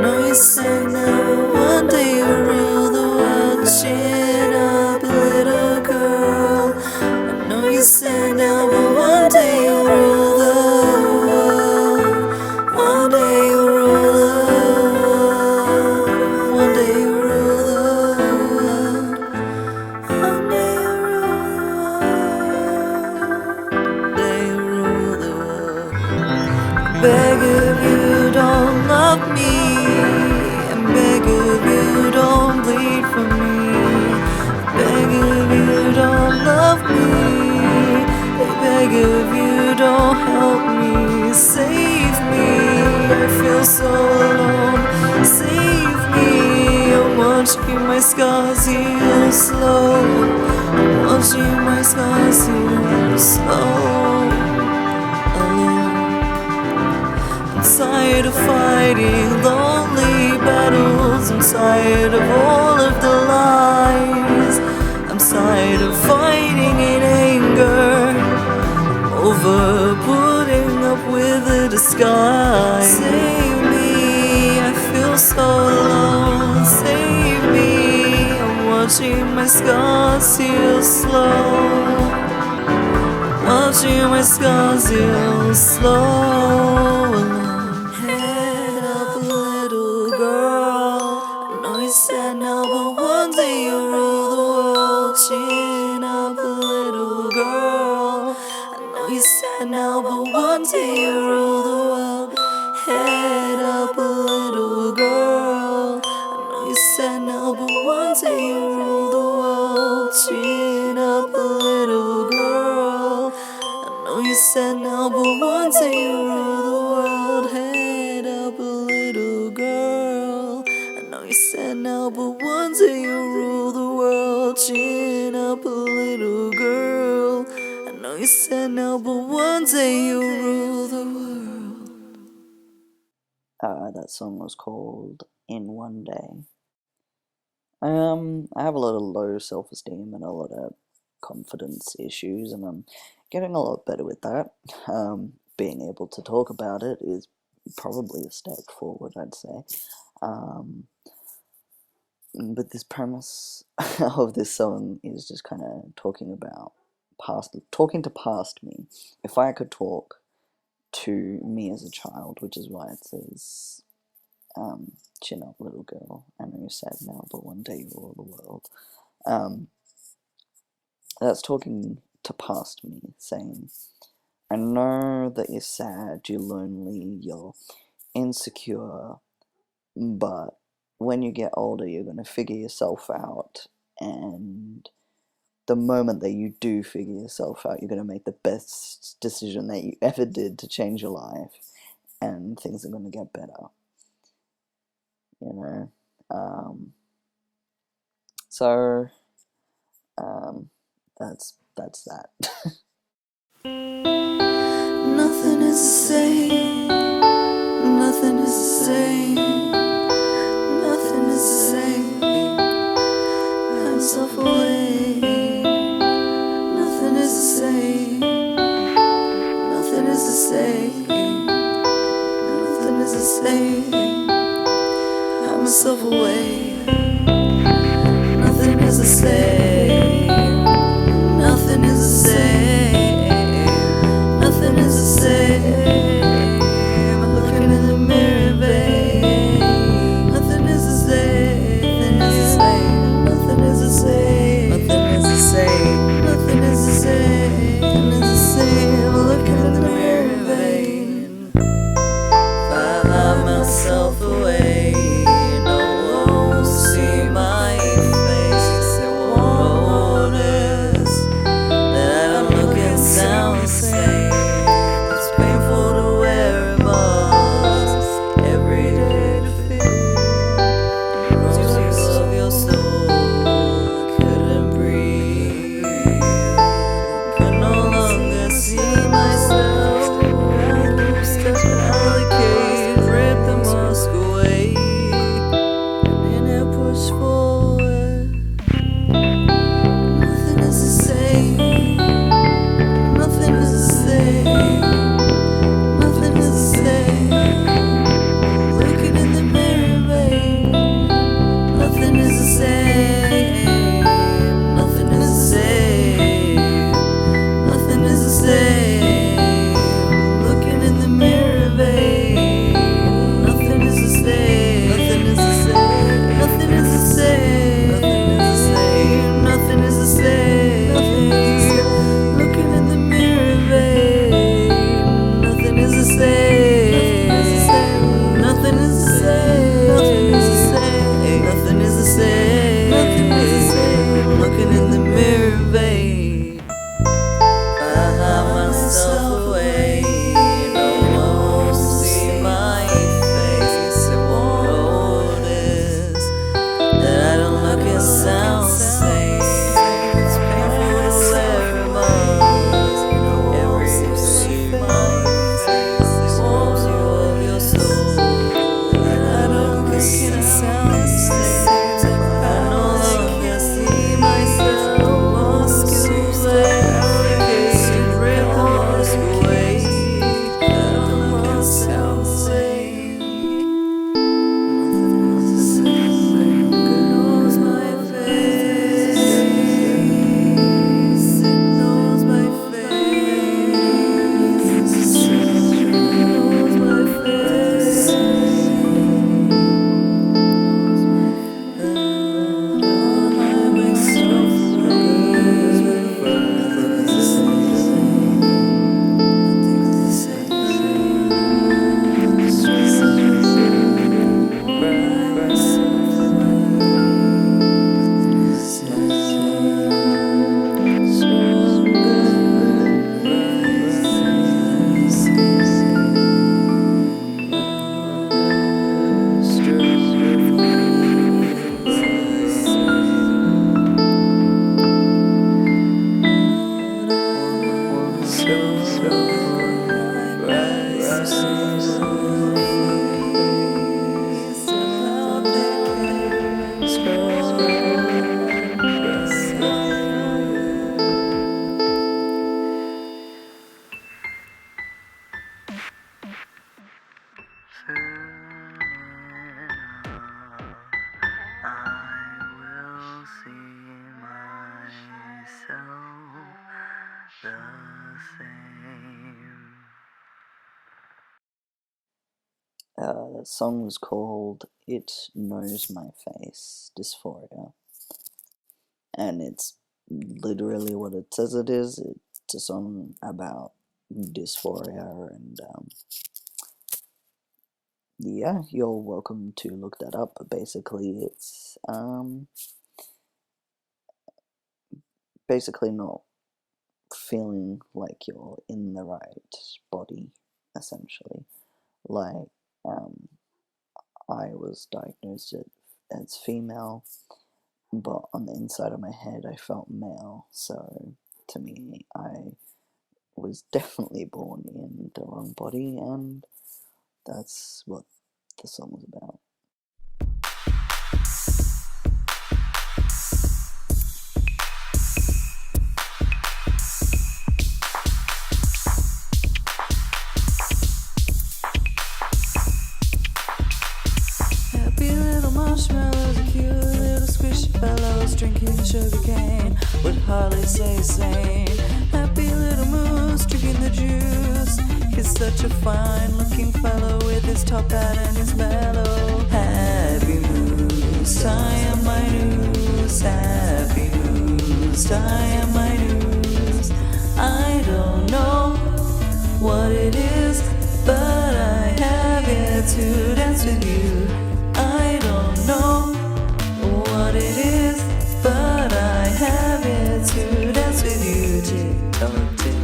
Speaker 4: know you said never one day you'll rule the world. Chin up, little girl. I know you said never one day you'll rule the world. One day you'll rule the world. One day you'll rule the world. One day beg of you, don't love me. I beg of you, don't bleed for me. I beg of you, don't love me. I beg of you, don't help me. Save me, I feel so alone. Save me, I'm watching my scars heal slow. I'm watching my scars heal slow. I'm tired of fighting lonely battles. I'm tired of all of the lies. I'm tired of fighting in anger, over putting up with a disguise. Save me, I feel so alone. Save me, I'm watching my scars heal slow. Watching my scars heal slow. Head up, little girl. I know you said no, but one day you'll rule the world. Chin up, little girl. I know you said no, but one day you'll rule the world. Head up, little girl. I know you said no, but one day you'll rule the world. Chin up, little girl. I know you said no, but one day you'll rule the world. Head up, little girl. sad now, but one day you'll rule the world. Chin up a little girl. I know you're sad now, but one day you'll rule the world.
Speaker 2: That song was called In One Day. I have a lot of low self-esteem and a lot of confidence issues, and I'm getting a lot better with that. Being able to talk about it is probably a step forward, I'd say. But this premise of this song is just kind of talking to past me. If I could talk to me as a child, which is why it says, chin up, little girl. I know you're sad now, but one day you'll rule the world. That's talking to past me, saying, I know that you're sad, you're lonely, you're insecure, but when you get older, you're going to figure yourself out, and the moment that you do figure yourself out, you're going to make the best decision that you ever did to change your life, and things are going to get better. You know? That's that.
Speaker 4: Nothing is the same. Nothing is the same. Nothing is the same. I'm self-aware. Nothing is the same. Nothing is the same. Nothing is the same. I'm self-aware. Nothing is the same. Nothing is the same. Nothing is the same. I'm looking in the mirror, babe. Nothing is the same. Nothing is the same. Nothing is the same. Nothing is the same. Nothing is the same. I'm looking in the mirror, babe. If I hide myself away, no one will see my face. They won't notice that I don't look and sound the same. It's painful to wear a mask every day to feel the roses of your soul. Couldn't breathe, could no longer see myself. Step out of the cage, rip the mask away, and then I push forward. Nothing is the same. Nothing is the same. Nothing is the same. Looking in the mirror, babe. Nothing is the same. Nothing is the same. Nothing is the same. Looking in the mirror, babe. Nothing is the same. Nothing is the same. Nothing is the same. Nothing is the same. Nothing is the same. Looking in the mirror, babe. Nothing is the same. Nothing is the same. Nothing is the same. Nothing is the same. Nothing is the same. Looking in the mirror, babe. I hide myself away. No one will see my face. They won't notice that I don't look and sound the same. It's painful to wear a mask every day to see my face. They want you of your soul. That I don't look and sound the same. I no longer see myself. Mask away. Rip the mask away. I don't look and sound the same. Nothing is the same. God knows my face. It knows my face. It knows my face.
Speaker 2: song was called It Knows My Face, Dysphoria. And it's literally what it says it is. It's a song about dysphoria, and yeah, you're welcome to look that up. But basically, it's basically not feeling like you're in the right body, essentially. Like, I was diagnosed as female, but on the inside of my head I felt male, so to me I was definitely born in the wrong body, and that's what the song was about.
Speaker 4: Happy little marshmallows, cute little squishy fellows, drinking sugar cane, would hardly say sane. Happy little moose, drinking the juice. He's such a fine looking fellow with his top hat and his mellow. Happy moose, I am my news. Happy moose, I am my news. I don't know what it is, but I have yet to dance with you. I don't know what it is, but I have yet to dance with you. Tick-tock, tick.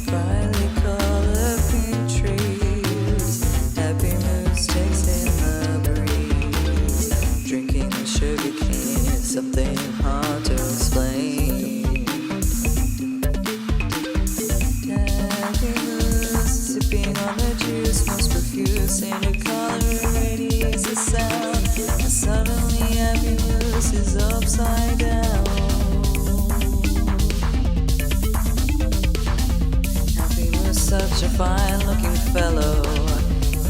Speaker 4: Brightly colored pink trees, happy moose takes in the breeze. Drinking the sugar cane is something hard to explain. Sipping on the juice, most profuse in a color, radiates a sound, and suddenly happy moose is upside down. Happy moose, such a fine looking fellow,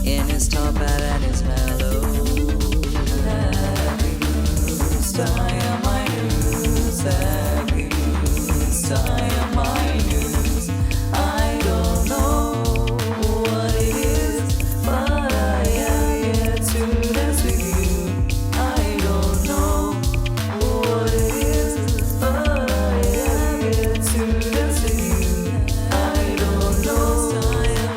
Speaker 4: in his top hat and his mellow. Happy moose, I am my news. Happy moose, I am my news. I don't know what it is, but I have yet to dance with you. I don't know what it is, but I have yet to dance with you. I don't know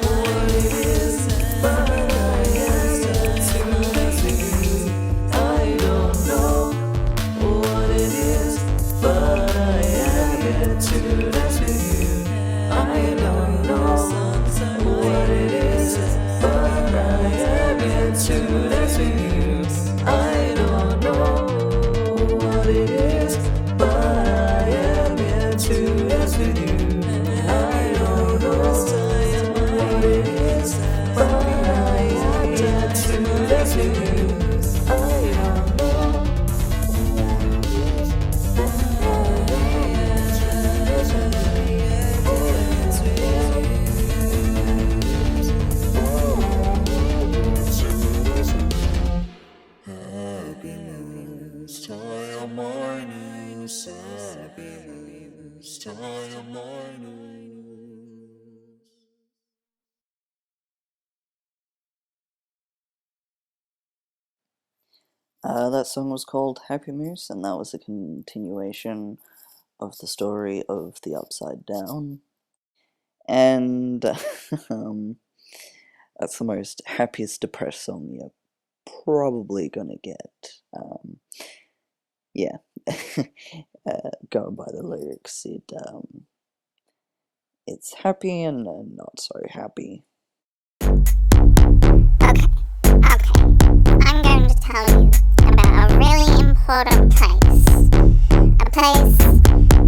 Speaker 4: what it is, but I have yet to dance with you. I don't know what it is, but I have yet to dance with you. I don't know what it is, but I have yet to dance with you. I don't know what it is, but I have yet to dance with you. I don't know what it is, but I have yet to dance with you. I don't know what it is, but I have yet to dance with you. Happy news, tile mornings. Happy news, tile mornings.
Speaker 2: That song was called Happy Moose, and that was a continuation of the story of the Upside Down. And that's the most happiest depressed song you're probably gonna get. Yeah, going by the lyrics, it's happy and not so happy.
Speaker 6: Okay. I'm going to tell you about a really important place. A place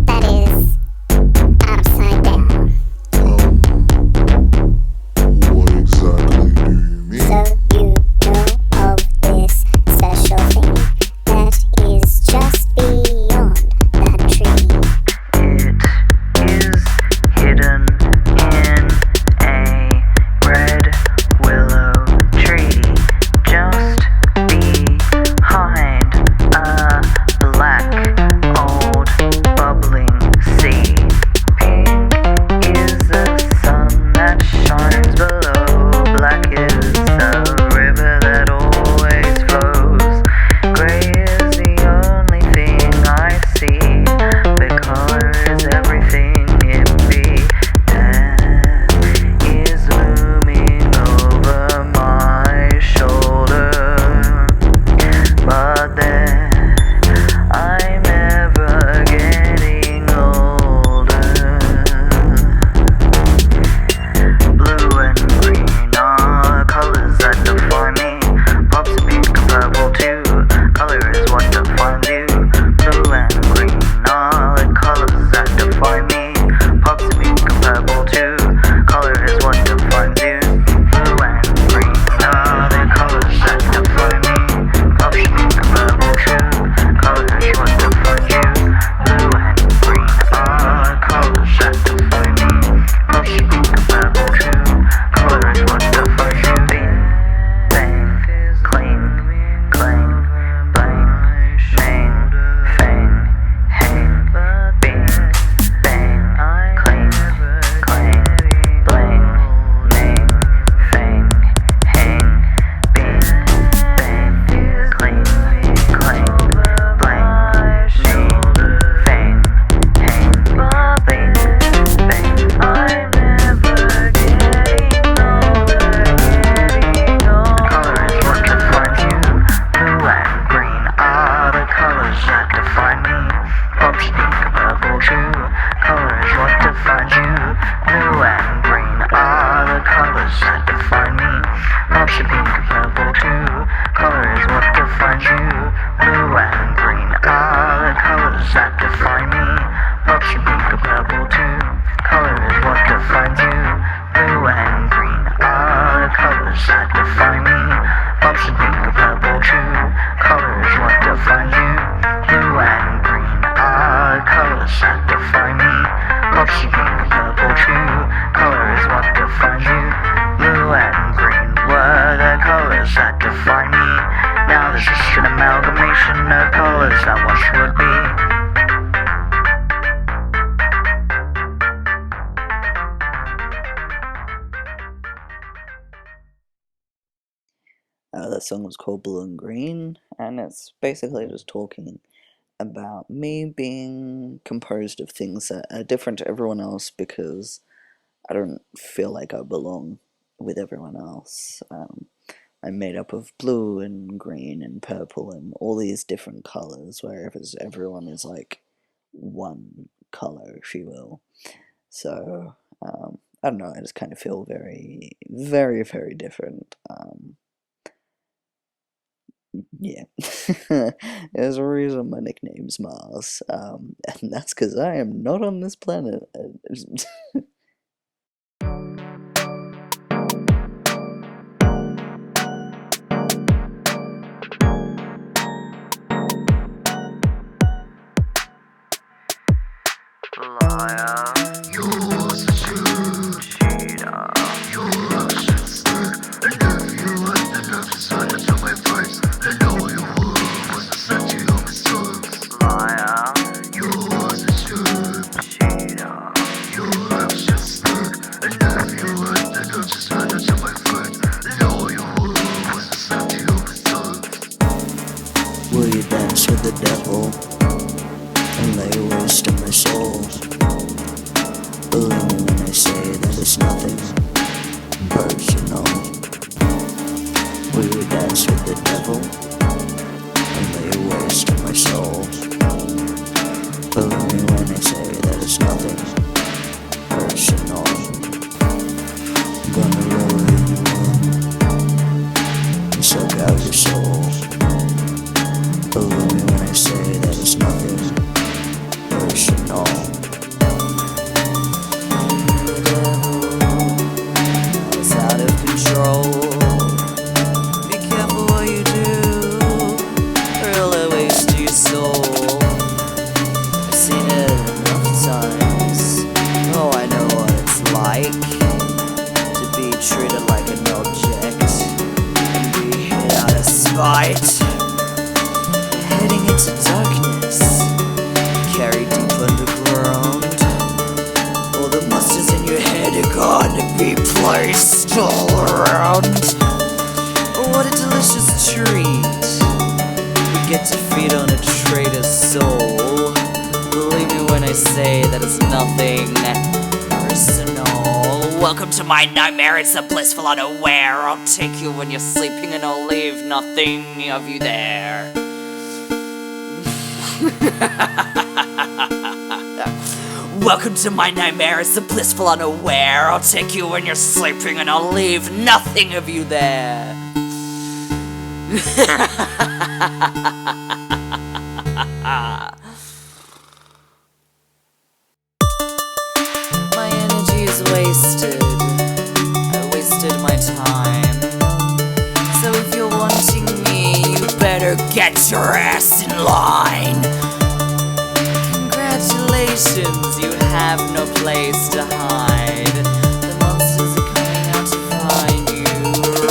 Speaker 6: that is upside down.
Speaker 7: What exactly do you mean?
Speaker 6: So you know of this special thing that is just beyond that tree.
Speaker 8: It is hidden in a red willow tree, just behind a black old Pops are pink and purple too. Color is what defines you. Blue and green are the colors that define me. Pops are pink and purple too. Color is what defines you. Blue and green are the colors that define me. Pops are pink and purple too. Color is what defines you. Blue and green are the colors that define me. Pops are pink and purple too. Color is what defines you. Blue and green were the colors that define me. Now there's just an amalgamation of colors that once would be.
Speaker 2: That song was called Blue and Green, and it's basically just talking about me being composed of things that are different to everyone else because I don't feel like I belong with everyone else. I'm made up of blue and green and purple and all these different colors, whereas everyone is like one color, if you will. So, I don't know, I just kind of feel very, very, very different. Yeah, there's a reason my nickname's Marz, and that's because I am not on this planet.
Speaker 8: Liar. Yours is true. Cheater. Your actions stick. I love you and I love you silence on my face. I know you was a statue on my soul. Liar. Yours is true. Cheater. Your actions stick. I love you and I love you silence on my face. I know you was a statue on my soul.
Speaker 4: Will you dance with the devil and lay waste to my soul? Believe me when I say that it's nothing personal. Will you dance with the devil and lay waste to my soul? Believe me when I say that it's nothing personal. I'm gonna roll you in and suck out your soul. Believe me when I say that it's nothing personal. It's out of control. Be careful what you do, or it'll waste your soul. I've seen it enough times. Oh, I know what it's like to be treated like an object and be hit out of spite. Heading into darkness, carried deep underground. All the monsters in your head are gonna be placed all around. What a delicious treat. We get to feed on a traitor's soul. Believe me when I say that it's nothing personal. Welcome to my nightmare, it's a blissful unaware. I'll take you when you're sleeping and I'll leave nothing of you there. Welcome to my nightmare, it's the blissful unaware. I'll take you when you're sleeping and I'll leave nothing of you there. My energy is wasted. I wasted my time. So if you're wanting me, you better get your ass in line. Congratulations, you have no place to hide. The monsters are coming out to find you.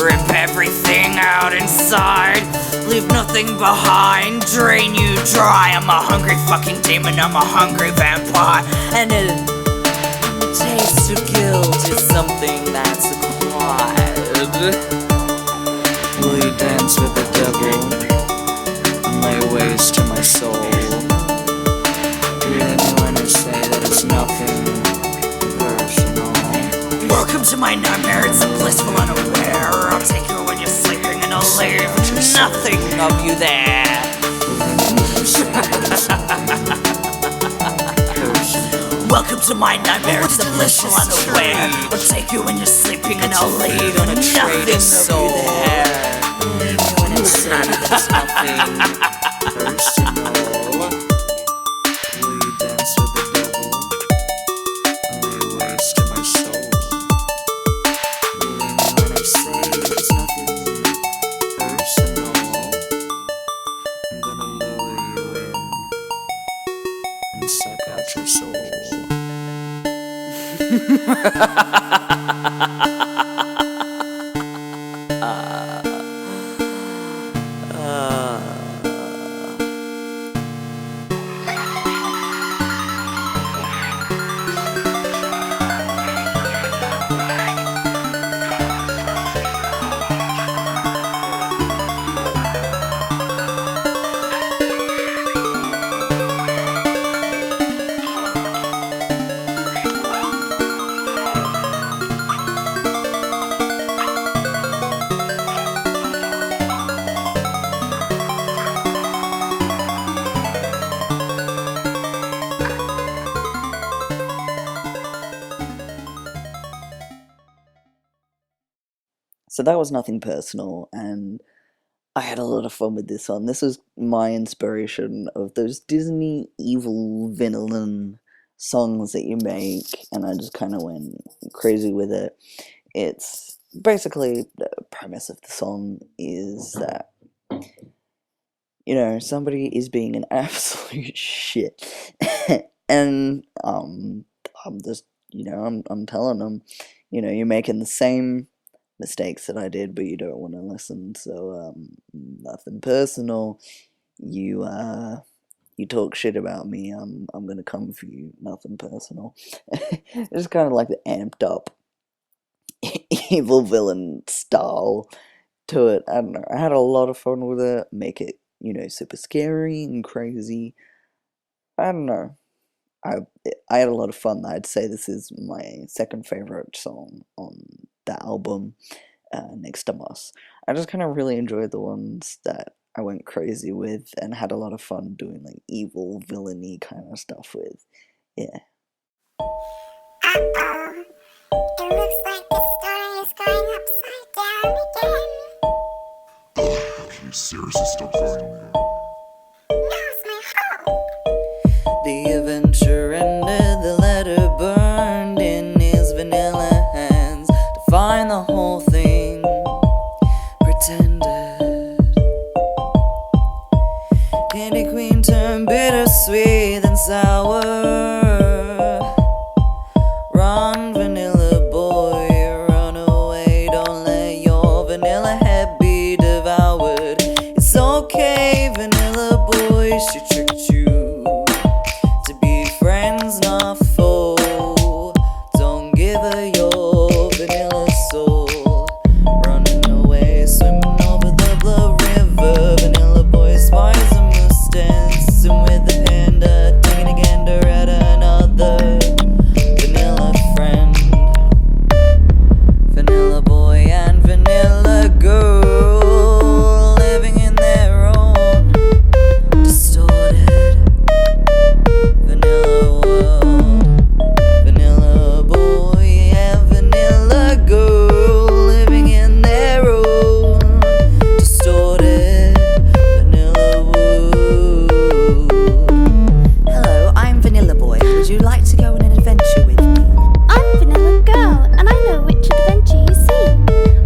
Speaker 4: Rip everything out inside. Leave nothing behind. Drain you dry. I'm a hungry fucking demon. I'm a hungry vampire. And a taste of guilt is something that's acquired. Will you dance with the devil and lay waste to my soul? Believe me when I say that it's nothing personal. Welcome to my nightmare, it's a blissful unaware. I'll take you when you're sleeping and I'll leave nothing of you there. Welcome to my nightmare, it's a blissful unaware. I'll take you when you're sleeping and I'll leave nothing of you there.
Speaker 2: So that was nothing personal, and I had a lot of fun with this one. This was my inspiration of those Disney evil villain songs that you make, and I just kind of went crazy with it. It's basically the premise of the song is that, you know, somebody is being an absolute shit, and I'm just, you know, I'm telling them, you know, you're making the same mistakes that I did, but you don't want to listen. So nothing personal. You talk shit about me. I'm gonna come for you. Nothing personal. It's kind of like the amped up evil villain style to it. I don't know. I had a lot of fun with it. Make it, you know, super scary and crazy. I don't know. I had a lot of fun. I'd say this is my second favorite song on the album, next to Marz. I just kind of really enjoyed the ones that I went crazy with and had a lot of fun doing like evil, villainy kind of stuff with. Yeah.
Speaker 6: Uh-oh. It looks like the story is going upside down again.
Speaker 7: Okay, seriously, stop going there.
Speaker 6: Now's my hope.
Speaker 4: The adventure ended, the letter burned in his vanilla hands to find the whole thing pretended. Candy Queen turned bittersweet and sour. Run, vanilla boy, run away. Don't let your vanilla head be devoured. It's okay, vanilla boy, she tricked you to be friends, not foe. Don't give her your vanilla soul. Running away, swimming over the blue river. Vanilla boy spies a moose dancing with the panda, taking a gander at another vanilla friend. Vanilla boy and vanilla girl living in their own distorted vanilla world. Vanilla boy and vanilla girl living in their own distorted vanilla world. Hello, I'm Vanilla Boy. Would you like to go on an adventure with me?
Speaker 6: I'm Vanilla Girl, and I know which adventure you see.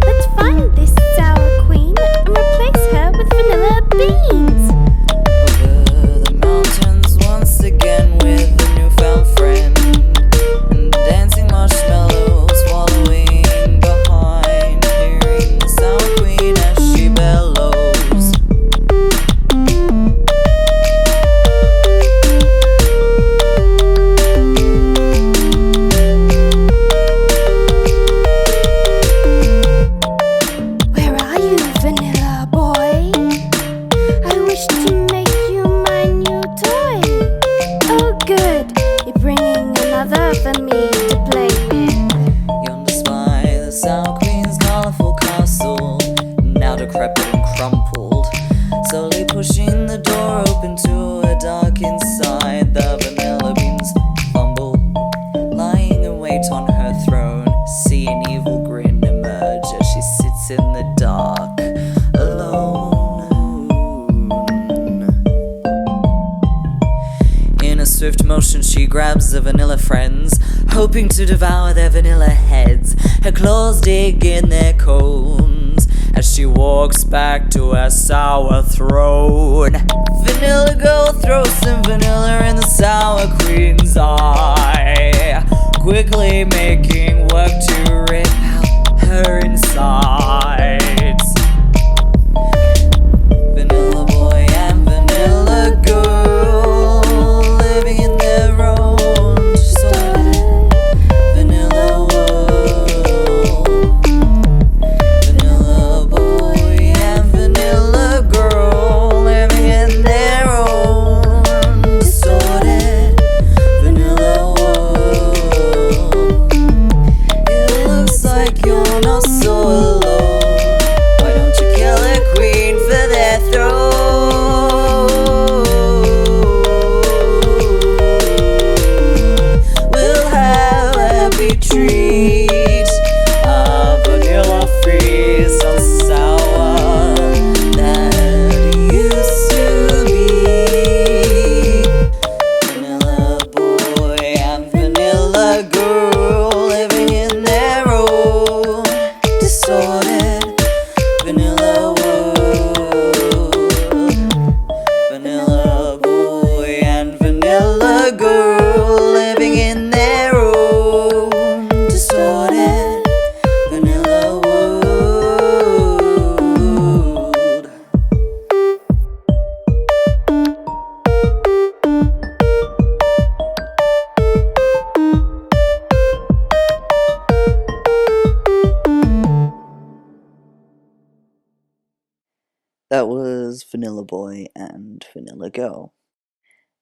Speaker 6: Let's find this sour queen and replace her with vanilla beans.
Speaker 4: Over the mountains once again with a newfound friend, and dancing marshmallows following behind, hearing the sound queen as she bellows.
Speaker 6: Where are you, Vanilla Boy? I wish to make you my new toy. Oh good, you're bringing another for me to play with.
Speaker 4: Yonder spy the sound queen's colorful castle, now decrepit and crumpled, slowly pushing the door open to a dark inside. The vanilla beans fumble, lying in wait on her throne. See an evil grin emerge as she sits in the dark, alone. In a swift motion she grabs the vanilla friends, hoping to devour their vanilla heads. Her claws dig in their cones as she walks back to her sour throne. Vanilla girl throws some vanilla in the sour queen's eye. quickly making work to rip out her insides. Vanilla boy and vanilla girl living in their own disordered vanilla world. Vanilla boy and vanilla girl living in their own disordered vanilla world. It looks like you're not so alone. Why don't you kill a queen for their throne? We'll have a happy treat of vanilla freeze so sour that used to be. Vanilla boy and vanilla girl living in their own disordered vanilla world. Vanilla boy and vanilla girl living in their own disordered vanilla world.
Speaker 2: That was Vanilla Boy and Vanilla Girl.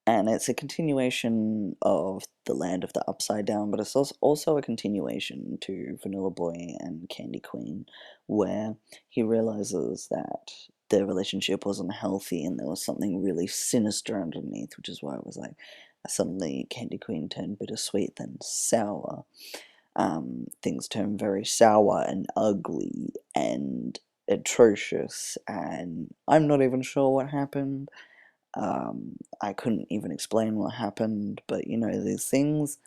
Speaker 2: And it's a continuation of The Land of the Upside Down, but it's also a continuation to Vanilla Boy and Candy Queen, where he realizes that their relationship wasn't healthy and there was something really sinister underneath, which is why it was like suddenly Candy Queen turned bittersweet, then sour. Things turned very sour and ugly and atrocious, and I'm not even sure what happened. I couldn't even explain what happened, but you know, these things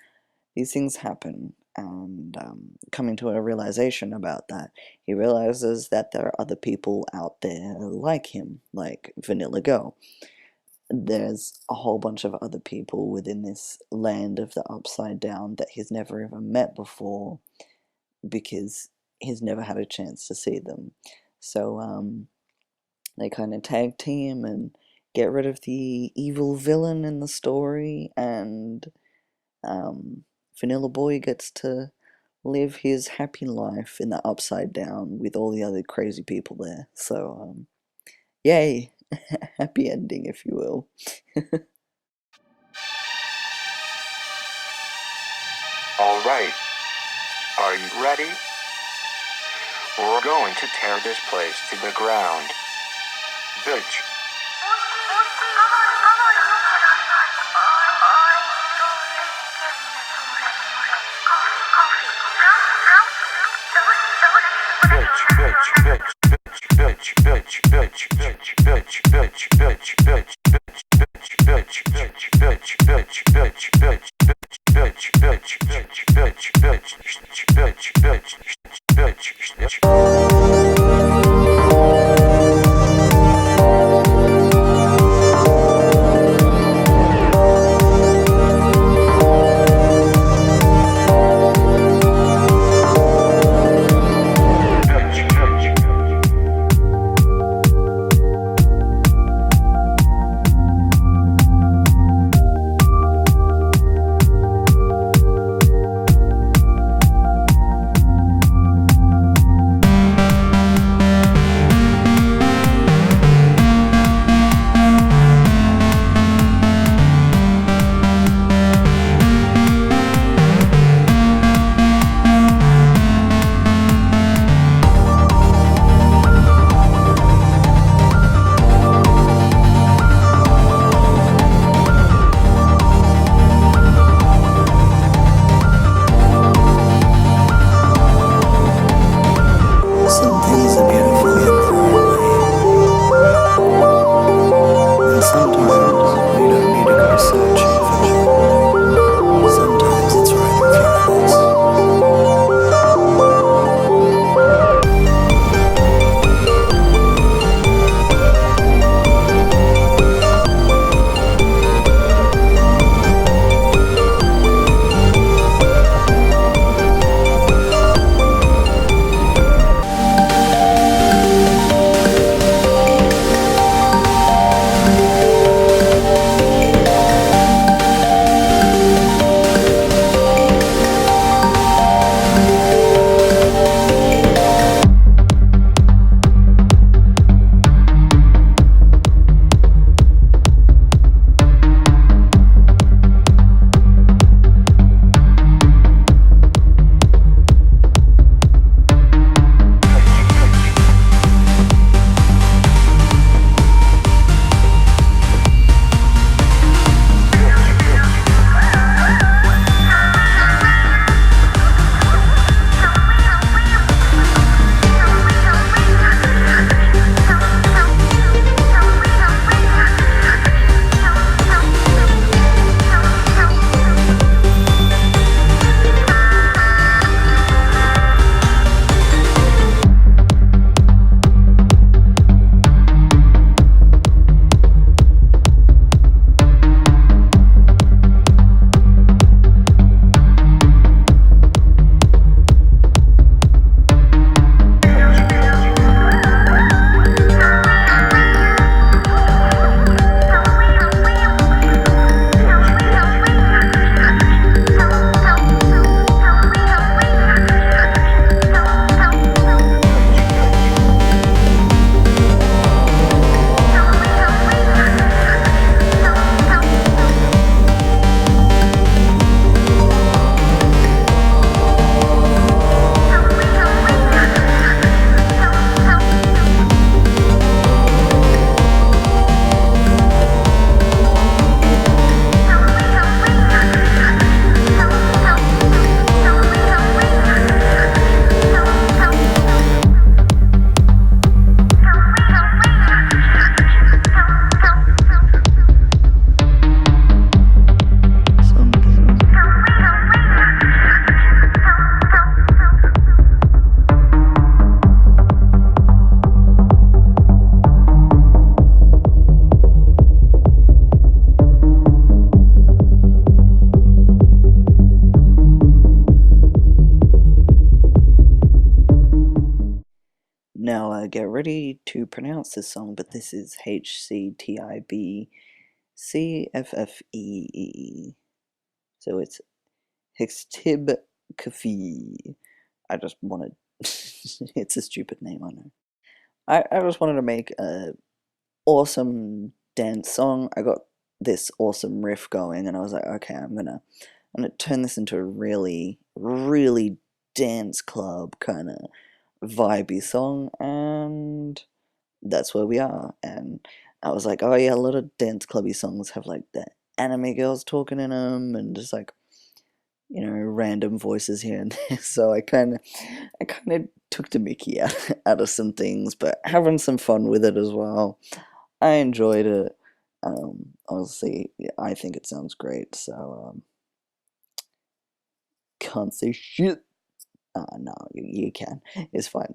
Speaker 2: happen, and coming to a realization about that, he realizes that there are other people out there like him, like Vanilla Girl. There's a whole bunch of other people within this land of the Upside Down that he's never ever met before, because he's never had a chance to see them. So they kind of tag team and get rid of the evil villain in the story, and Vanilla Boy gets to live his happy life in the Upside Down with all the other crazy people there. So yay, happy ending, if you will.
Speaker 9: All right, are you ready? We're going to tear this place to the ground. Bitch.
Speaker 2: Now, get ready to pronounce this song, but this is HCTIBCFFEE. So it's Hixtib Kafi. I just wanted. It's a stupid name, I know. I just wanted to make a awesome dance song. I got this awesome riff going, and I was like, okay, I'm gonna turn this into a really, really dance club kind of vibey song, and that's where we are. And I was like, oh yeah, a lot of dance clubby songs have like the anime girls talking in them, and just like, you know, random voices here and there. So I kind of took the Mickey out of some things, but having some fun with it as well. I enjoyed it. Honestly, I think it sounds great. So can't say shit. No, you can. It's fine.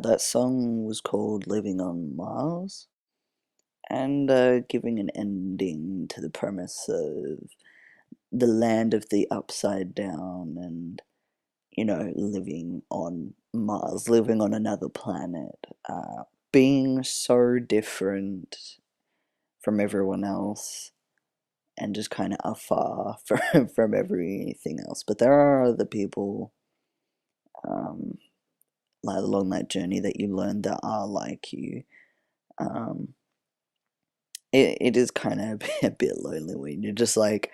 Speaker 2: That song was called Living on Mars, and giving an ending to the premise of the land of the upside down and, you know, living on Mars, living on another planet, being so different from everyone else and just kind of afar from everything else. But there are other people along that journey that you learn that are like you, it is kind of a bit lonely when you're just like,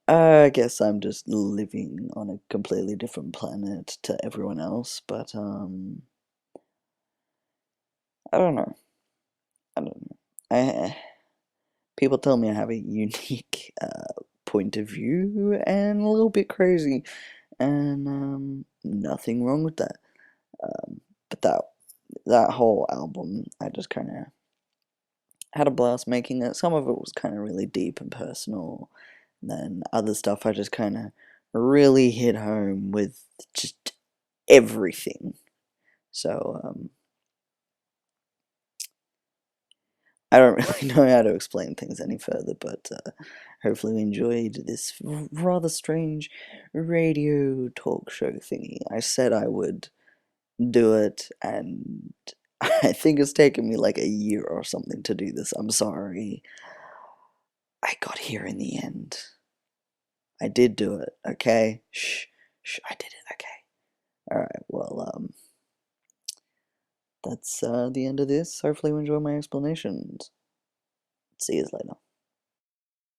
Speaker 2: I guess I'm just living on a completely different planet to everyone else, but I don't know. I don't know. People tell me I have a unique point of view and a little bit crazy, and nothing wrong with that. But that whole album, I just kind of had a blast making it. Some of it was kind of really deep and personal. And then other stuff I just kind of really hit home with just everything. So, I don't really know how to explain things any further, but hopefully you enjoyed this rather strange radio talk show thingy. I said I would do it, and I think it's taken me like a year or something to do this. I'm sorry. I got here in the end. I did do it, okay? Shh, I did it, okay. Alright, well, that's the end of this. Hopefully you enjoy my explanations. See you later.